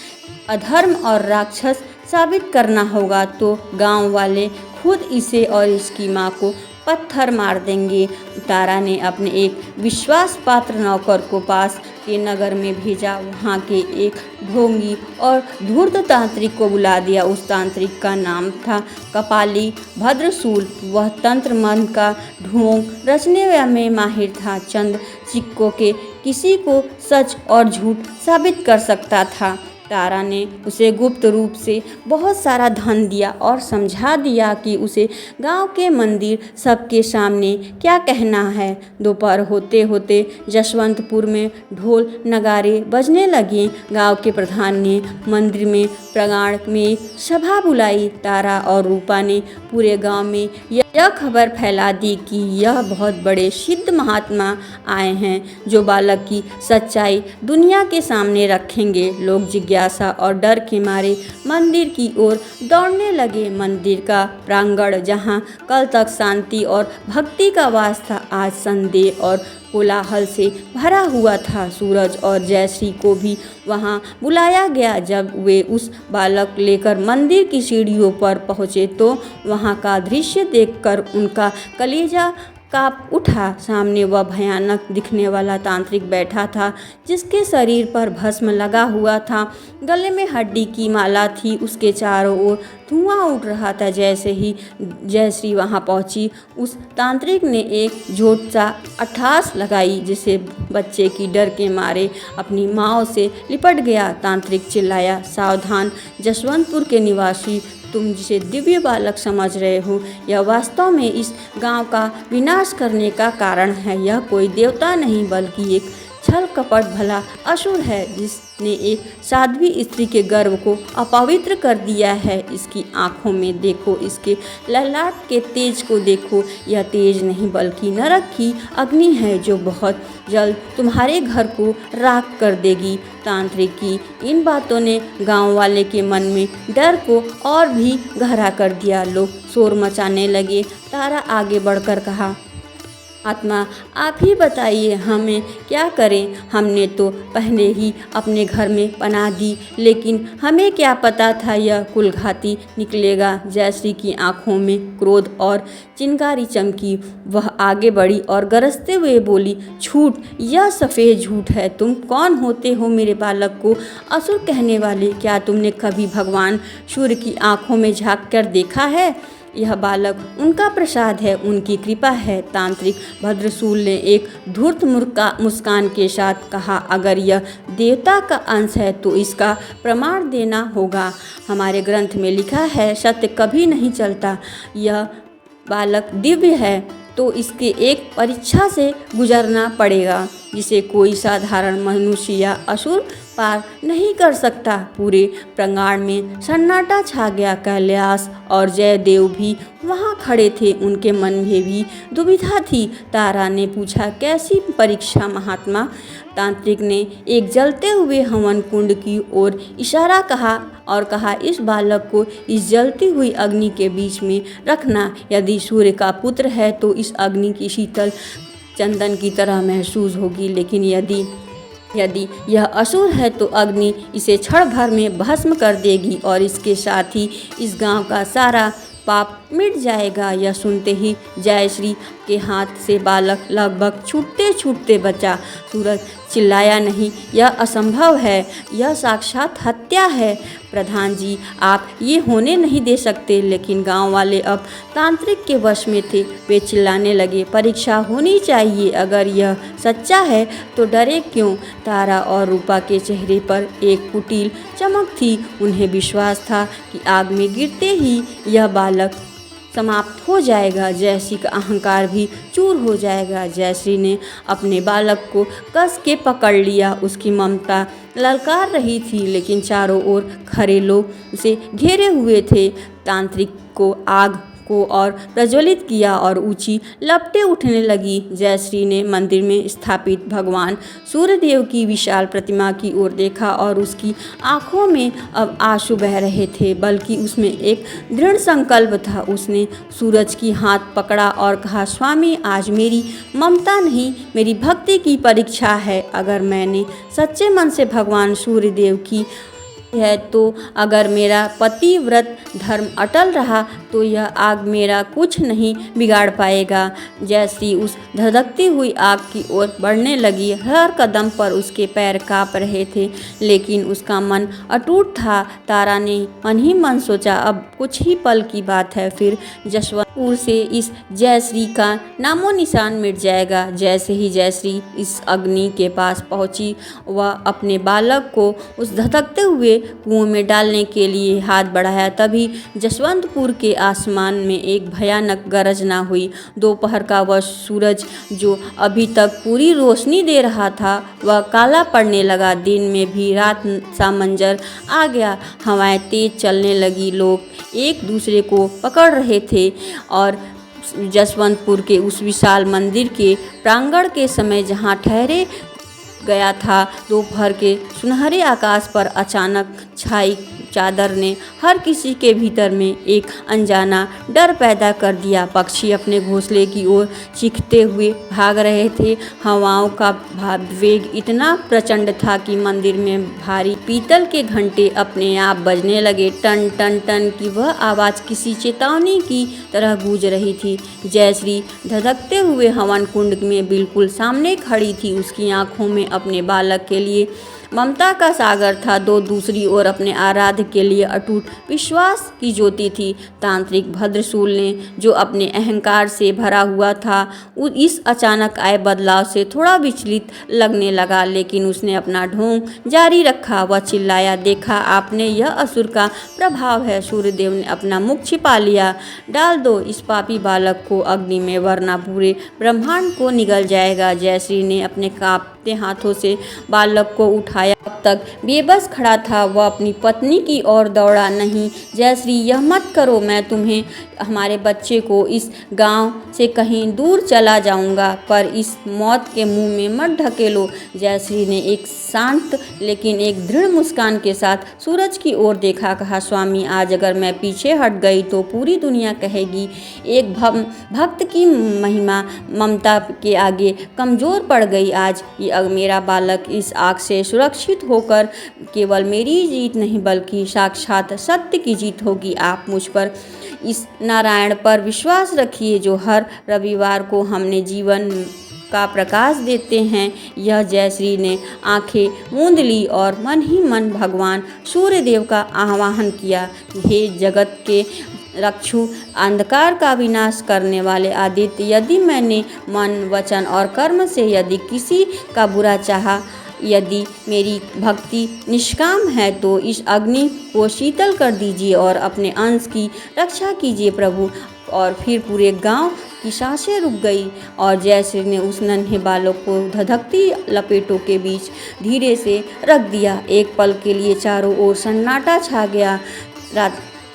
S1: अधर्म और राक्षस साबित करना होगा, तो गांव वाले खुद इसे और इसकी माँ को पत्थर मार देंगे। तारा ने अपने एक विश्वास पात्र नौकर को पास के नगर में भेजा। वहाँ के एक ढोंगी और धूर्त तांत्रिक को बुला दिया। उस तांत्रिक का नाम था कपाली भद्रशूल। वह तंत्र मंत्र का ढोंग रचने में माहिर था। चंद सिक्कों के किसी को सच और झूठ साबित कर सकता था। तारा ने उसे गुप्त रूप से बहुत सारा धन दिया और समझा दिया कि उसे गांव के मंदिर सबके सामने क्या कहना है। दोपहर होते होते जसवंतपुर में ढोल नगारे बजने लगे। गांव के प्रधान ने मंदिर में प्रांगण में एक सभा बुलाई। तारा और रूपा ने पूरे गांव में यह खबर फैला दी कि यह बहुत बड़े सिद्ध महात्मा आए हैं जो बालक की सच्चाई दुनिया के सामने रखेंगे। लोग जिज्ञासा और डर के मारे मंदिर की ओर दौड़ने लगे। मंदिर का प्रांगण जहां कल तक शांति और भक्ति का वास था, आज संदेह और कोलाहल से भरा हुआ था। सूरज और जयश्री को भी वहां बुलाया गया। जब वे उस बालक लेकर मंदिर की सीढ़ियों पर पहुंचे तो वहां का दृश्य देखकर उनका कलेजा कांप उठा। सामने वह भयानक दिखने वाला तांत्रिक बैठा था जिसके शरीर पर भस्म लगा हुआ था, गले में हड्डी की माला थी। उसके चारों ओर धुआं उठ रहा था। जैसे ही जयश्री वहां पहुंची, उस तांत्रिक ने एक झोंका अट्ठास लगाई जिसे बच्चे की डर के मारे अपनी माँ से लिपट गया। तांत्रिक चिल्लाया, सावधान जसवंतपुर के निवासी, तुम जिसे दिव्य बालक समझ रहे हो यह वास्तव में इस गांव का विनाश करने का कारण है। यह कोई देवता नहीं बल्कि एक छल कपट भला असुर है, जिसने एक साध्वी स्त्री के गर्भ को अपवित्र कर दिया है। इसकी आँखों में देखो, इसके ललाट के तेज को देखो। यह तेज नहीं बल्कि नरक की अग्नि है, जो बहुत जल्द तुम्हारे घर को राख कर देगी। तांत्रिक की इन बातों ने गांव वाले के मन में डर को और भी गहरा कर दिया। लोग शोर मचाने लगे। तारा आगे बढ़कर कहा, आत्मा आप ही बताइए, हमें क्या करें? हमने तो पहले ही अपने घर में पनाह दी, लेकिन हमें क्या पता था यह कुलघाती निकलेगा। जयश्री की आंखों में क्रोध और चिंगारी चमकी। वह आगे बढ़ी और गरजते हुए बोली, झूठ, यह सफ़ेद झूठ है। तुम कौन होते हो मेरे बालक को असुर कहने वाले? क्या तुमने कभी भगवान सूर्य की आंखों में झांक कर देखा है? यह बालक उनका प्रसाद है, उनकी कृपा है। तांत्रिक भद्रसूल ने एक धूर्त मुस्कान के साथ कहा, अगर यह देवता का अंश है तो इसका प्रमाण देना होगा। हमारे ग्रंथ में लिखा है, सत्य कभी नहीं चलता। यह बालक दिव्य है तो इसके एक परीक्षा से गुजरना पड़ेगा, जिसे कोई साधारण मनुष्य या असुर पार नहीं कर सकता। पूरे प्रांगण में सन्नाटा छा गया। कैलाश और जयदेव भी वहाँ खड़े थे। उनके मन में भी दुविधा थी। तारा ने पूछा, कैसी परीक्षा महात्मा? तांत्रिक ने एक जलते हुए हवन कुंड की ओर इशारा कहा, इस बालक को इस जलती हुई अग्नि के बीच में रखना। यदि सूर्य का पुत्र है तो इस अग्नि की शीतल चंदन की तरह महसूस होगी, लेकिन यदि यह असुर है तो अग्नि इसे क्षण भर में भस्म कर देगी और इसके साथ ही इस गांव का सारा पाप मिट जाएगा। यह सुनते ही जयश्री के हाथ से बालक लगभग छूटते छूटते बचा। सूरज चिल्लाया, नहीं, यह असंभव है, यह साक्षात हत्या है। प्रधान जी, आप ये होने नहीं दे सकते। लेकिन गांव वाले अब तांत्रिक के वश में थे। वे चिल्लाने लगे, परीक्षा होनी चाहिए। अगर यह सच्चा है तो डरे क्यों? तारा और रूपा के चेहरे पर एक कुटिल चमक थी। उन्हें विश्वास था कि आग में गिरते ही यह बालक समाप्त हो जाएगा। जयश्री का अहंकार भी चूर हो जाएगा। जयश्री ने अपने बालक को कस के पकड़ लिया। उसकी ममता ललकार रही थी, लेकिन चारों ओर खड़े लोग उसे घेरे हुए थे। तांत्रिक को आग को और प्रज्वलित किया और ऊंची लपटें उठने लगी। जयश्री ने मंदिर में स्थापित भगवान सूर्यदेव की विशाल प्रतिमा की ओर देखा और उसकी आंखों में अब आंसू बह रहे थे, बल्कि उसमें एक दृढ़ संकल्प था। उसने सूरज की हाथ पकड़ा और कहा, स्वामी, आज मेरी ममता नहीं, मेरी भक्ति की परीक्षा है। अगर मैंने सच्चे मन से भगवान सूर्यदेव की है तो अगर मेरा पतिव्रत धर्म अटल रहा तो यह आग मेरा कुछ नहीं बिगाड़ पाएगा। जयश्री उस धधकती हुई आग की ओर बढ़ने लगी। हर कदम पर उसके पैर कांप रहे थे, लेकिन उसका मन अटूट था। तारा ने मन ही मन सोचा, अब कुछ ही पल की बात है, फिर जसवंतपुर से इस जयश्री का नामो निशान मिट जाएगा। जैसे ही जयश्री इस अग्नि के पास पहुंची, वह अपने बालक को उस धधकते हुए कुएं में डालने के लिए हाथ बढ़ाया। तभी जसवंतपुर के आसमान में एक भयानक गरजना हुई। दोपहर का वह सूरज जो अभी तक पूरी रोशनी दे रहा था, वह काला पड़ने लगा। दिन में भी रात सा मंजर आ गया। हवाएं तेज चलने लगी। लोग एक दूसरे को पकड़ रहे थे और जसवंतपुर के उस विशाल मंदिर के प्रांगण के समय जहां ठहरे गया था, दोपहर के सुनहरे आकाश पर अचानक छाई चादर ने हर किसी के भीतर में एक अनजाना डर पैदा कर दिया। पक्षी अपने घोंसले की ओर चीखते हुए भाग रहे थे। हवाओं का वेग इतना प्रचंड था कि मंदिर में भारी पीतल के घंटे अपने आप बजने लगे। टन टन टन की वह आवाज़ किसी चेतावनी की तरह गूंज रही थी। जयश्री धधकते हुए हवन कुंड में बिल्कुल सामने खड़ी थी। उसकी आंखों में अपने बालक के लिए ममता का सागर था, तो दूसरी ओर अपने आराध्य के लिए अटूट विश्वास की ज्योति थी। तांत्रिक भद्रसूल ने, जो अपने अहंकार से भरा हुआ था, इस अचानक आए बदलाव से थोड़ा विचलित लगने लगा, लेकिन उसने अपना ढोंग जारी रखा। वह चिल्लाया, देखा आपने, यह असुर का प्रभाव है। सूर्यदेव ने अपना मुख छिपा लिया। डाल दो इस पापी बालक को अग्नि में, वरना पूरे ब्रह्मांड को निगल जाएगा। जयश्री ने अपने कांपते कांपते हाथों से बालक को उठाया। अब तक बेबस खड़ा था वह अपनी पत्नी की ओर दौड़ा। नहीं जयश्री, यह मत करो, मैं तुम्हें हमारे बच्चे को इस गांव से कहीं दूर चला जाऊंगा, पर इस मौत के मुंह में मत ढकेलो। जयश्री ने एक शांत लेकिन एक दृढ़ मुस्कान के साथ सूरज की ओर देखा। कहा, स्वामी, आज अगर मैं पीछे हट गई तो पूरी दुनिया कहेगी एक भक्त की महिमा ममता के आगे कमज़ोर पड़ गई। आज मेरा बालक इस आग से सुरक्षित होकर केवल मेरी जीत नहीं बल्कि साक्षात सत्य की जीत होगी। आप मुझ पर, इस नारायण पर विश्वास रखिए जो हर रविवार को हमने जीवन का प्रकाश देते हैं। यह जयश्री ने आंखें मूंद ली और मन ही मन भगवान सूर्यदेव का आह्वान किया। हे जगत के रक्षु, अंधकार का विनाश करने वाले आदित्य, यदि मैंने मन, वचन और कर्म से यदि किसी का बुरा चाहा, यदि मेरी भक्ति निष्काम है, तो इस अग्नि को शीतल कर दीजिए और अपने अंश की रक्षा कीजिए प्रभु। और फिर पूरे गांव की सांसें रुक गई और जयश्री ने उस नन्हे बालक को धधकती लपेटों के बीच धीरे से रख दिया। एक पल के लिए चारों ओर सन्नाटा छा गया।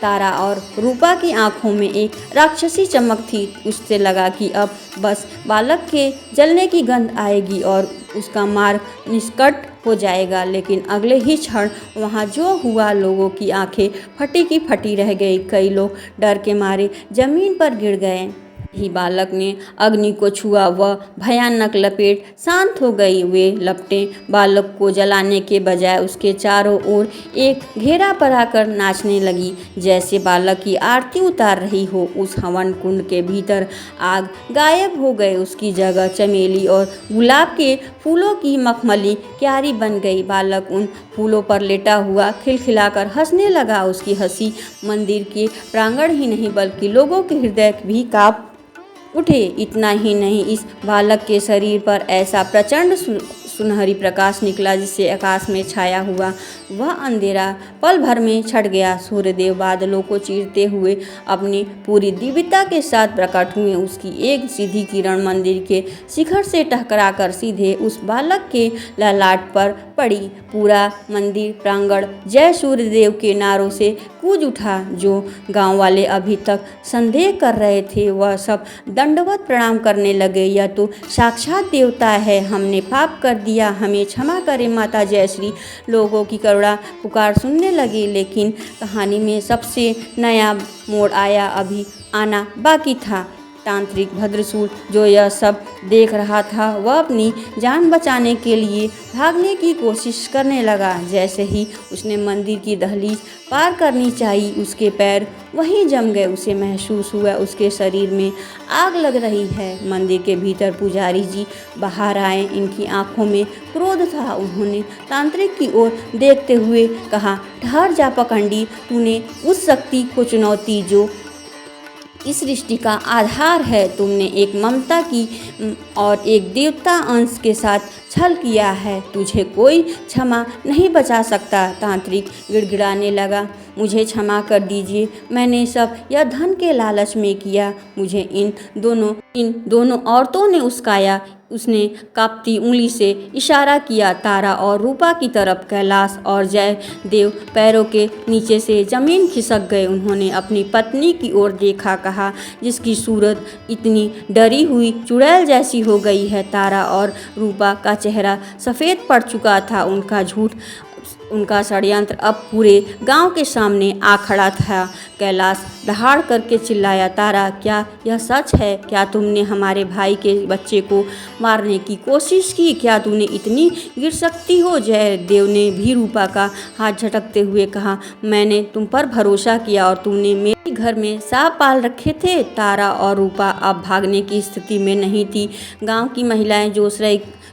S1: तारा और रूपा की आंखों में एक राक्षसी चमक थी। उससे लगा कि अब बस बालक के जलने की गंध आएगी और उसका मार्ग निष्कट हो जाएगा। लेकिन अगले ही क्षण वहाँ जो हुआ, लोगों की आंखें फटी की फटी रह गई। कई लोग डर के मारे जमीन पर गिर गए। ही बालक ने अग्नि को छुआ, वह भयानक लपेट शांत हो गई। वे लपटें बालक को जलाने के बजाय उसके चारों ओर एक घेरा बनाकर नाचने लगी, जैसे बालक की आरती उतार रही हो। उस हवन कुंड के भीतर आग गायब हो गए। उसकी जगह चमेली और गुलाब के फूलों की मखमली क्यारी बन गई। बालक उन फूलों पर लेटा हुआ खिलखिलाकर हंसने लगा। उसकी हंसी मंदिर के प्रांगण ही नहीं बल्कि लोगों के हृदय भी कांप उठे। इतना ही नहीं, इस बालक के शरीर पर ऐसा प्रचंड सुनहरी प्रकाश निकला जिससे आकाश में छाया हुआ वह अंधेरा पल भर में छट गया। सूर्यदेव बादलों को चीरते हुए अपनी पूरी दिव्यता के साथ प्रकट हुए। उसकी एक सीधी किरण मंदिर के शिखर से टकराकर सीधे उस बालक के ललाट पर पड़ी। पूरा मंदिर प्रांगण जय सूर्यदेव के नारों से गूंज उठा। जो गांव वाले अभी तक संदेह कर रहे थे वह सब दंडवत प्रणाम करने लगे। यह तो साक्षात देवता है, हमने पाप कर दिया, हमें क्षमा करें माता जयश्री। लोगों की करुणा पुकार सुनने लगी। लेकिन कहानी में सबसे नया मोड़ अभी आना बाकी था। तांत्रिक भद्रसूर जो यह सब देख रहा था वह अपनी जान बचाने के लिए भागने की कोशिश करने लगा। जैसे ही उसने मंदिर की दहलीज पार करनी चाहिए, उसके पैर वहीं जम गए। उसे महसूस हुआ उसके शरीर में आग लग रही है। मंदिर के भीतर पुजारी जी बाहर आए। इनकी आंखों में क्रोध था। उन्होंने तांत्रिक की ओर देखते हुए कहा, ठहर जा पखंडी, तूने उस शक्ति को चुनौती जो इस सृष्टि का आधार है, तुमने एक ममता की और एक देवता अंश के साथ छल किया है, तुझे कोई क्षमा नहीं बचा सकता। तांत्रिक गिड़गिड़ाने लगा, मुझे क्षमा कर दीजिए, मैंने सब यह धन के लालच में किया। मुझे इन दोनों औरतों ने उस्काया। उसने कांपती उंगली से इशारा किया तारा और रूपा की तरफ। कैलाश और जय देव पैरों के नीचे से जमीन खिसक गए। उन्होंने अपनी पत्नी की ओर देखा, कहा, जिसकी सूरत इतनी डरी हुई चुड़ैल जैसी हो गई है। तारा और रूपा का चेहरा सफ़ेद पड़ चुका था। उनका झूठ, उनका षड्यंत्र अब पूरे गांव के सामने आ खड़ा था। कैलाश दहाड़ करके चिल्लाया, तारा, क्या यह सच है? क्या तुमने हमारे भाई के बच्चे को मारने की कोशिश की? क्या तूने इतनी गिर सकती हो? जय देव ने भी रूपा का हाथ झटकते हुए कहा, मैंने तुम पर भरोसा किया और तुमने मेरे घर में सांप पाल रखे थे। तारा और रूपा अब भागने की स्थिति में नहीं थी। गाँव की महिलाएं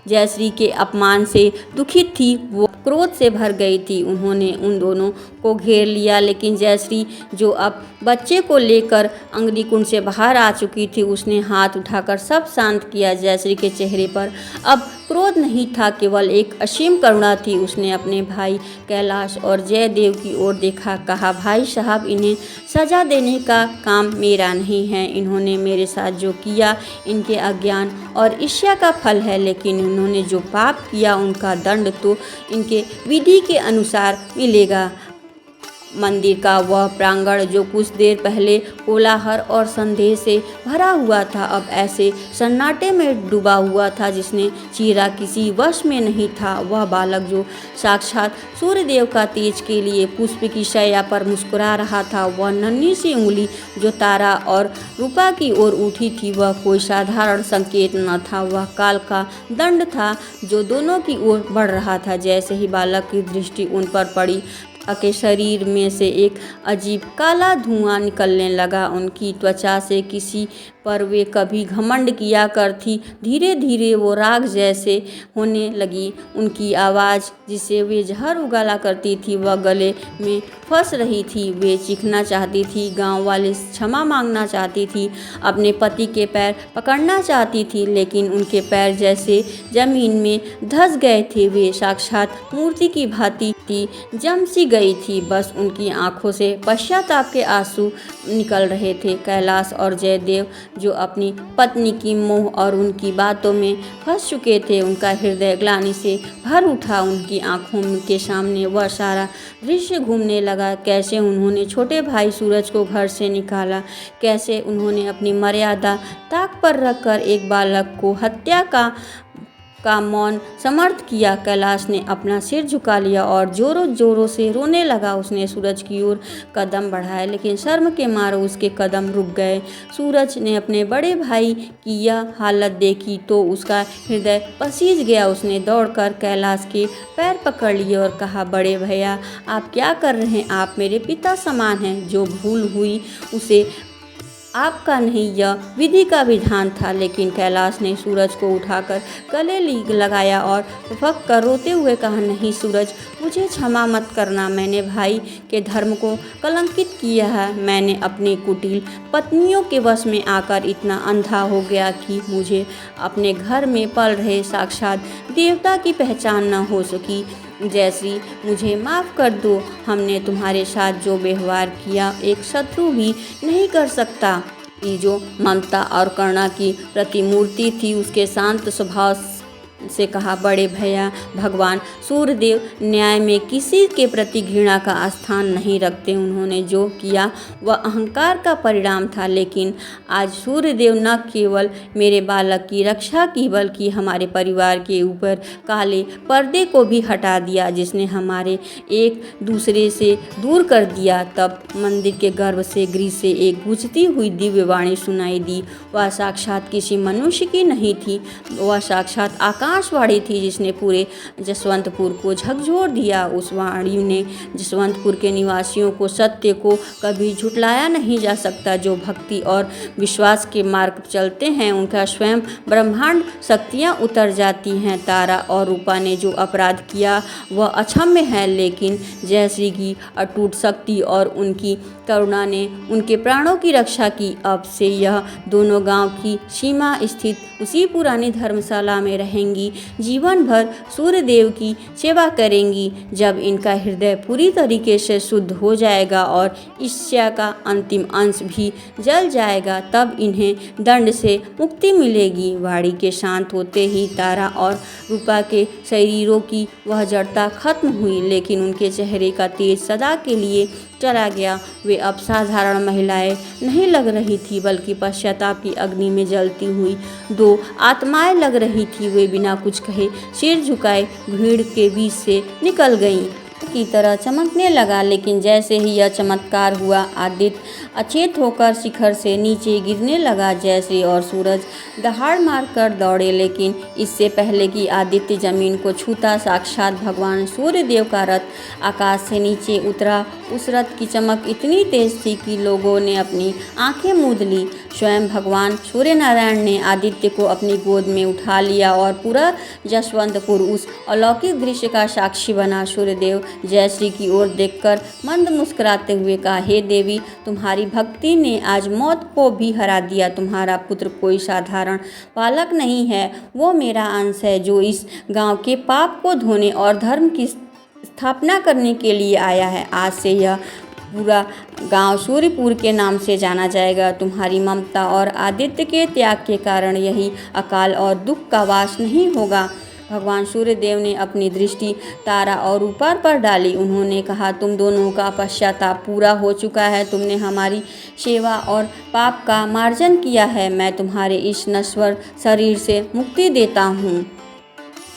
S1: जयश्री के अपमान से दुखित थी। वो क्रोध से भर गई थी। उन्होंने उन दोनों को घेर लिया, लेकिन जयश्री जो अब बच्चे को लेकर अग्निकुंड से बाहर आ चुकी थी, उसने हाथ उठाकर सब शांत किया। जयश्री के चेहरे पर अब क्रोध नहीं था, केवल एक असीम करुणा थी। उसने अपने भाई कैलाश और जयदेव की ओर देखा, कहा, भाई साहब, इन्हें सजा देने का काम मेरा नहीं है। इन्होंने मेरे साथ जो किया इनके अज्ञान और ईर्ष्या का फल है, लेकिन इन्होंने जो पाप किया उनका दंड तो इनके विधि के अनुसार मिलेगा। मंदिर का वह प्रांगण जो कुछ देर पहले कोलाहल और संदेह से भरा हुआ था, अब ऐसे सन्नाटे में डूबा हुआ था जिसने चेहरा किसी वश में नहीं था। वह बालक जो साक्षात सूर्यदेव का तेज के लिए पुष्प की शैया पर मुस्कुरा रहा था, वह नन्ही सी उंगली जो तारा और रूपा की ओर उठी थी, वह कोई साधारण संकेत न था, वह काल का दंड था जो दोनों की ओर बढ़ रहा था। जैसे ही बालक की दृष्टि उन पर पड़ी, के शरीर में से एक अजीब काला धुआं निकलने लगा। उनकी त्वचा से किसी पर वे कभी घमंड किया करती, धीरे धीरे वो राख जैसे होने लगी। उनकी आवाज़ जिसे वे जहर उगाला करती थी, वह गले में फंस रही थी। वे चीखना चाहती थी, गांव वाले क्षमा मांगना चाहती थी, अपने पति के पैर पकड़ना चाहती थी, लेकिन उनके पैर जैसे जमीन में धंस गए थे। वे साक्षात मूर्ति की भांति जम सी गई थी। बस उनकी आंखों से पश्चाताप के आंसू निकल रहे थे। कैलाश और जयदेव जो अपनी पत्नी की मोह और उनकी बातों में फंस चुके थे, उनका हृदय ग्लानि से भर उठा। उनकी आंखों के सामने वह सारा दृश्य घूमने लगा। कैसे उन्होंने छोटे भाई सूरज को घर से निकाला, कैसे उन्होंने अपनी मर्यादा ताक पर रखकर एक बालक को हत्या का मौन समर्थ किया। कैलाश ने अपना सिर झुका लिया और जोरों जोरों से रोने लगा। उसने सूरज की ओर कदम बढ़ाए, लेकिन शर्म के मारे उसके कदम रुक गए। सूरज ने अपने बड़े भाई की यह हालत देखी तो उसका हृदय पसीज गया। उसने दौड़कर कैलाश के पैर पकड़ लिए और कहा, बड़े भैया आप क्या कर रहे हैं? आप मेरे पिता समान हैं। जो भूल हुई उसे आपका नहीं, यह विधि का विधान था। लेकिन कैलाश ने सूरज को उठाकर गले लगाया और फक कर रोते हुए कहा, नहीं सूरज, मुझे क्षमा मत करना। मैंने भाई के धर्म को कलंकित किया है। मैंने अपनी कुटिल पत्नियों के वश में आकर इतना अंधा हो गया कि मुझे अपने घर में पल रहे साक्षात देवता की पहचान न हो सकी। जयश्री, मुझे माफ़ कर दो। हमने तुम्हारे साथ जो व्यवहार किया एक शत्रु भी नहीं कर सकता। ये जो ममता और करुणा की प्रतिमूर्ति थी, उसके शांत स्वभाव से कहा, बड़े भैया भगवान सूर्यदेव न्याय में किसी के प्रति घृणा का स्थान नहीं रखते। उन्होंने जो किया वह अहंकार का परिणाम था, लेकिन आज सूर्यदेव न केवल मेरे बालक की रक्षा की बल्कि हमारे परिवार के ऊपर काले पर्दे को भी हटा दिया, जिसने हमारे एक दूसरे से दूर कर दिया। तब मंदिर के गर्भ से गृह से एक गूंजती हुई दिव्य वाणी सुनाई दी। वह साक्षात किसी मनुष्य की नहीं थी, वह साक्षात आकाशवाणी थी जिसने पूरे जसवंतपुर को झकझोर दिया। उस वाणी ने जसवंतपुर के निवासियों को सत्य को कभी झुटलाया नहीं जा सकता। जो भक्ति और विश्वास के मार्ग पर चलते हैं उनका स्वयं ब्रह्मांड शक्तियाँ उतर जाती हैं। तारा और रूपा ने जो अपराध किया वह अक्षम्य है, लेकिन जयश्री की अटूट शक्ति और उनकी करुणा ने उनके प्राणों की रक्षा की। अब से यह दोनों गांव की सीमा स्थित उसी पुरानी धर्मशाला में रहेंगी, जीवन भर सूर्यदेव की सेवा करेंगी। जब इनका हृदय पूरी तरीके से शुद्ध हो जाएगा और ईर्ष्या का अंतिम अंश भी जल जाएगा, तब इन्हें दंड से मुक्ति मिलेगी। वाणी के शांत होते ही तारा और रूपा के शरीरों की वह जड़ता खत्म हुई, लेकिन उनके चेहरे का तेज सदा के लिए चला गया। वे अब साधारण महिलाएं नहीं लग रही थी, बल्कि पश्चाताप की अग्नि में जलती हुई दो आत्माएं लग रही थी। वे बिना कुछ कहे सिर झुकाए भीड़ के बीच से निकल गईं की तरह चमकने लगा। लेकिन जैसे ही यह चमत्कार हुआ, आदित्य अचेत होकर शिखर से नीचे गिरने लगा। जयश्री और सूरज दहाड़ मारकर दौड़े, लेकिन इससे पहले कि आदित्य जमीन को छूता, साक्षात भगवान सूर्यदेव का रथ आकाश से नीचे उतरा। उस रथ की चमक इतनी तेज थी कि लोगों ने अपनी आंखें मूंद ली। स्वयं भगवान सूर्यनारायण ने आदित्य को अपनी गोद में उठा लिया और पूरा जसवंतपुर उस अलौकिक दृश्य का साक्षी बना। सूर्यदेव जयश्री की ओर देखकर मंद मुस्कुराते हुए कहा, हे देवी, तुम्हारी भक्ति ने आज मौत को भी हरा दिया। तुम्हारा पुत्र कोई साधारण बालक नहीं है, वो मेरा अंश है जो इस गांव के पाप को धोने और धर्म की स्थापना करने के लिए आया है। आज से यह पूरा गांव सूर्यपुर के नाम से जाना जाएगा। तुम्हारी ममता और आदित्य के त्याग के कारण यही अकाल और दुख का वास नहीं होगा। भगवान सूर्यदेव ने अपनी दृष्टि तारा और ऊपर पर डाली। उन्होंने कहा, तुम दोनों का पश्चाताप पूरा हो चुका है। तुमने हमारी सेवा और पाप का मार्जन किया है। मैं तुम्हारे इस नश्वर शरीर से मुक्ति देता हूँ।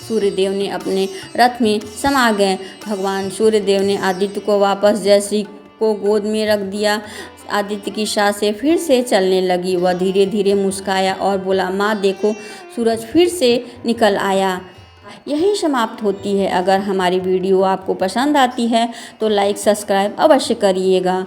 S1: सूर्यदेव ने अपने रथ में समा गए। भगवान सूर्यदेव ने आदित्य को वापस जैसी को गोद में रख दिया। आदित्य की सांसें फिर से चलने लगी। वह धीरे धीरे मुस्काया और बोला, माँ देखो, सूरज फिर से निकल आया। यहीं समाप्त होती है। अगर हमारी वीडियो आपको पसंद आती है तो लाइक सब्सक्राइब अवश्य करिएगा।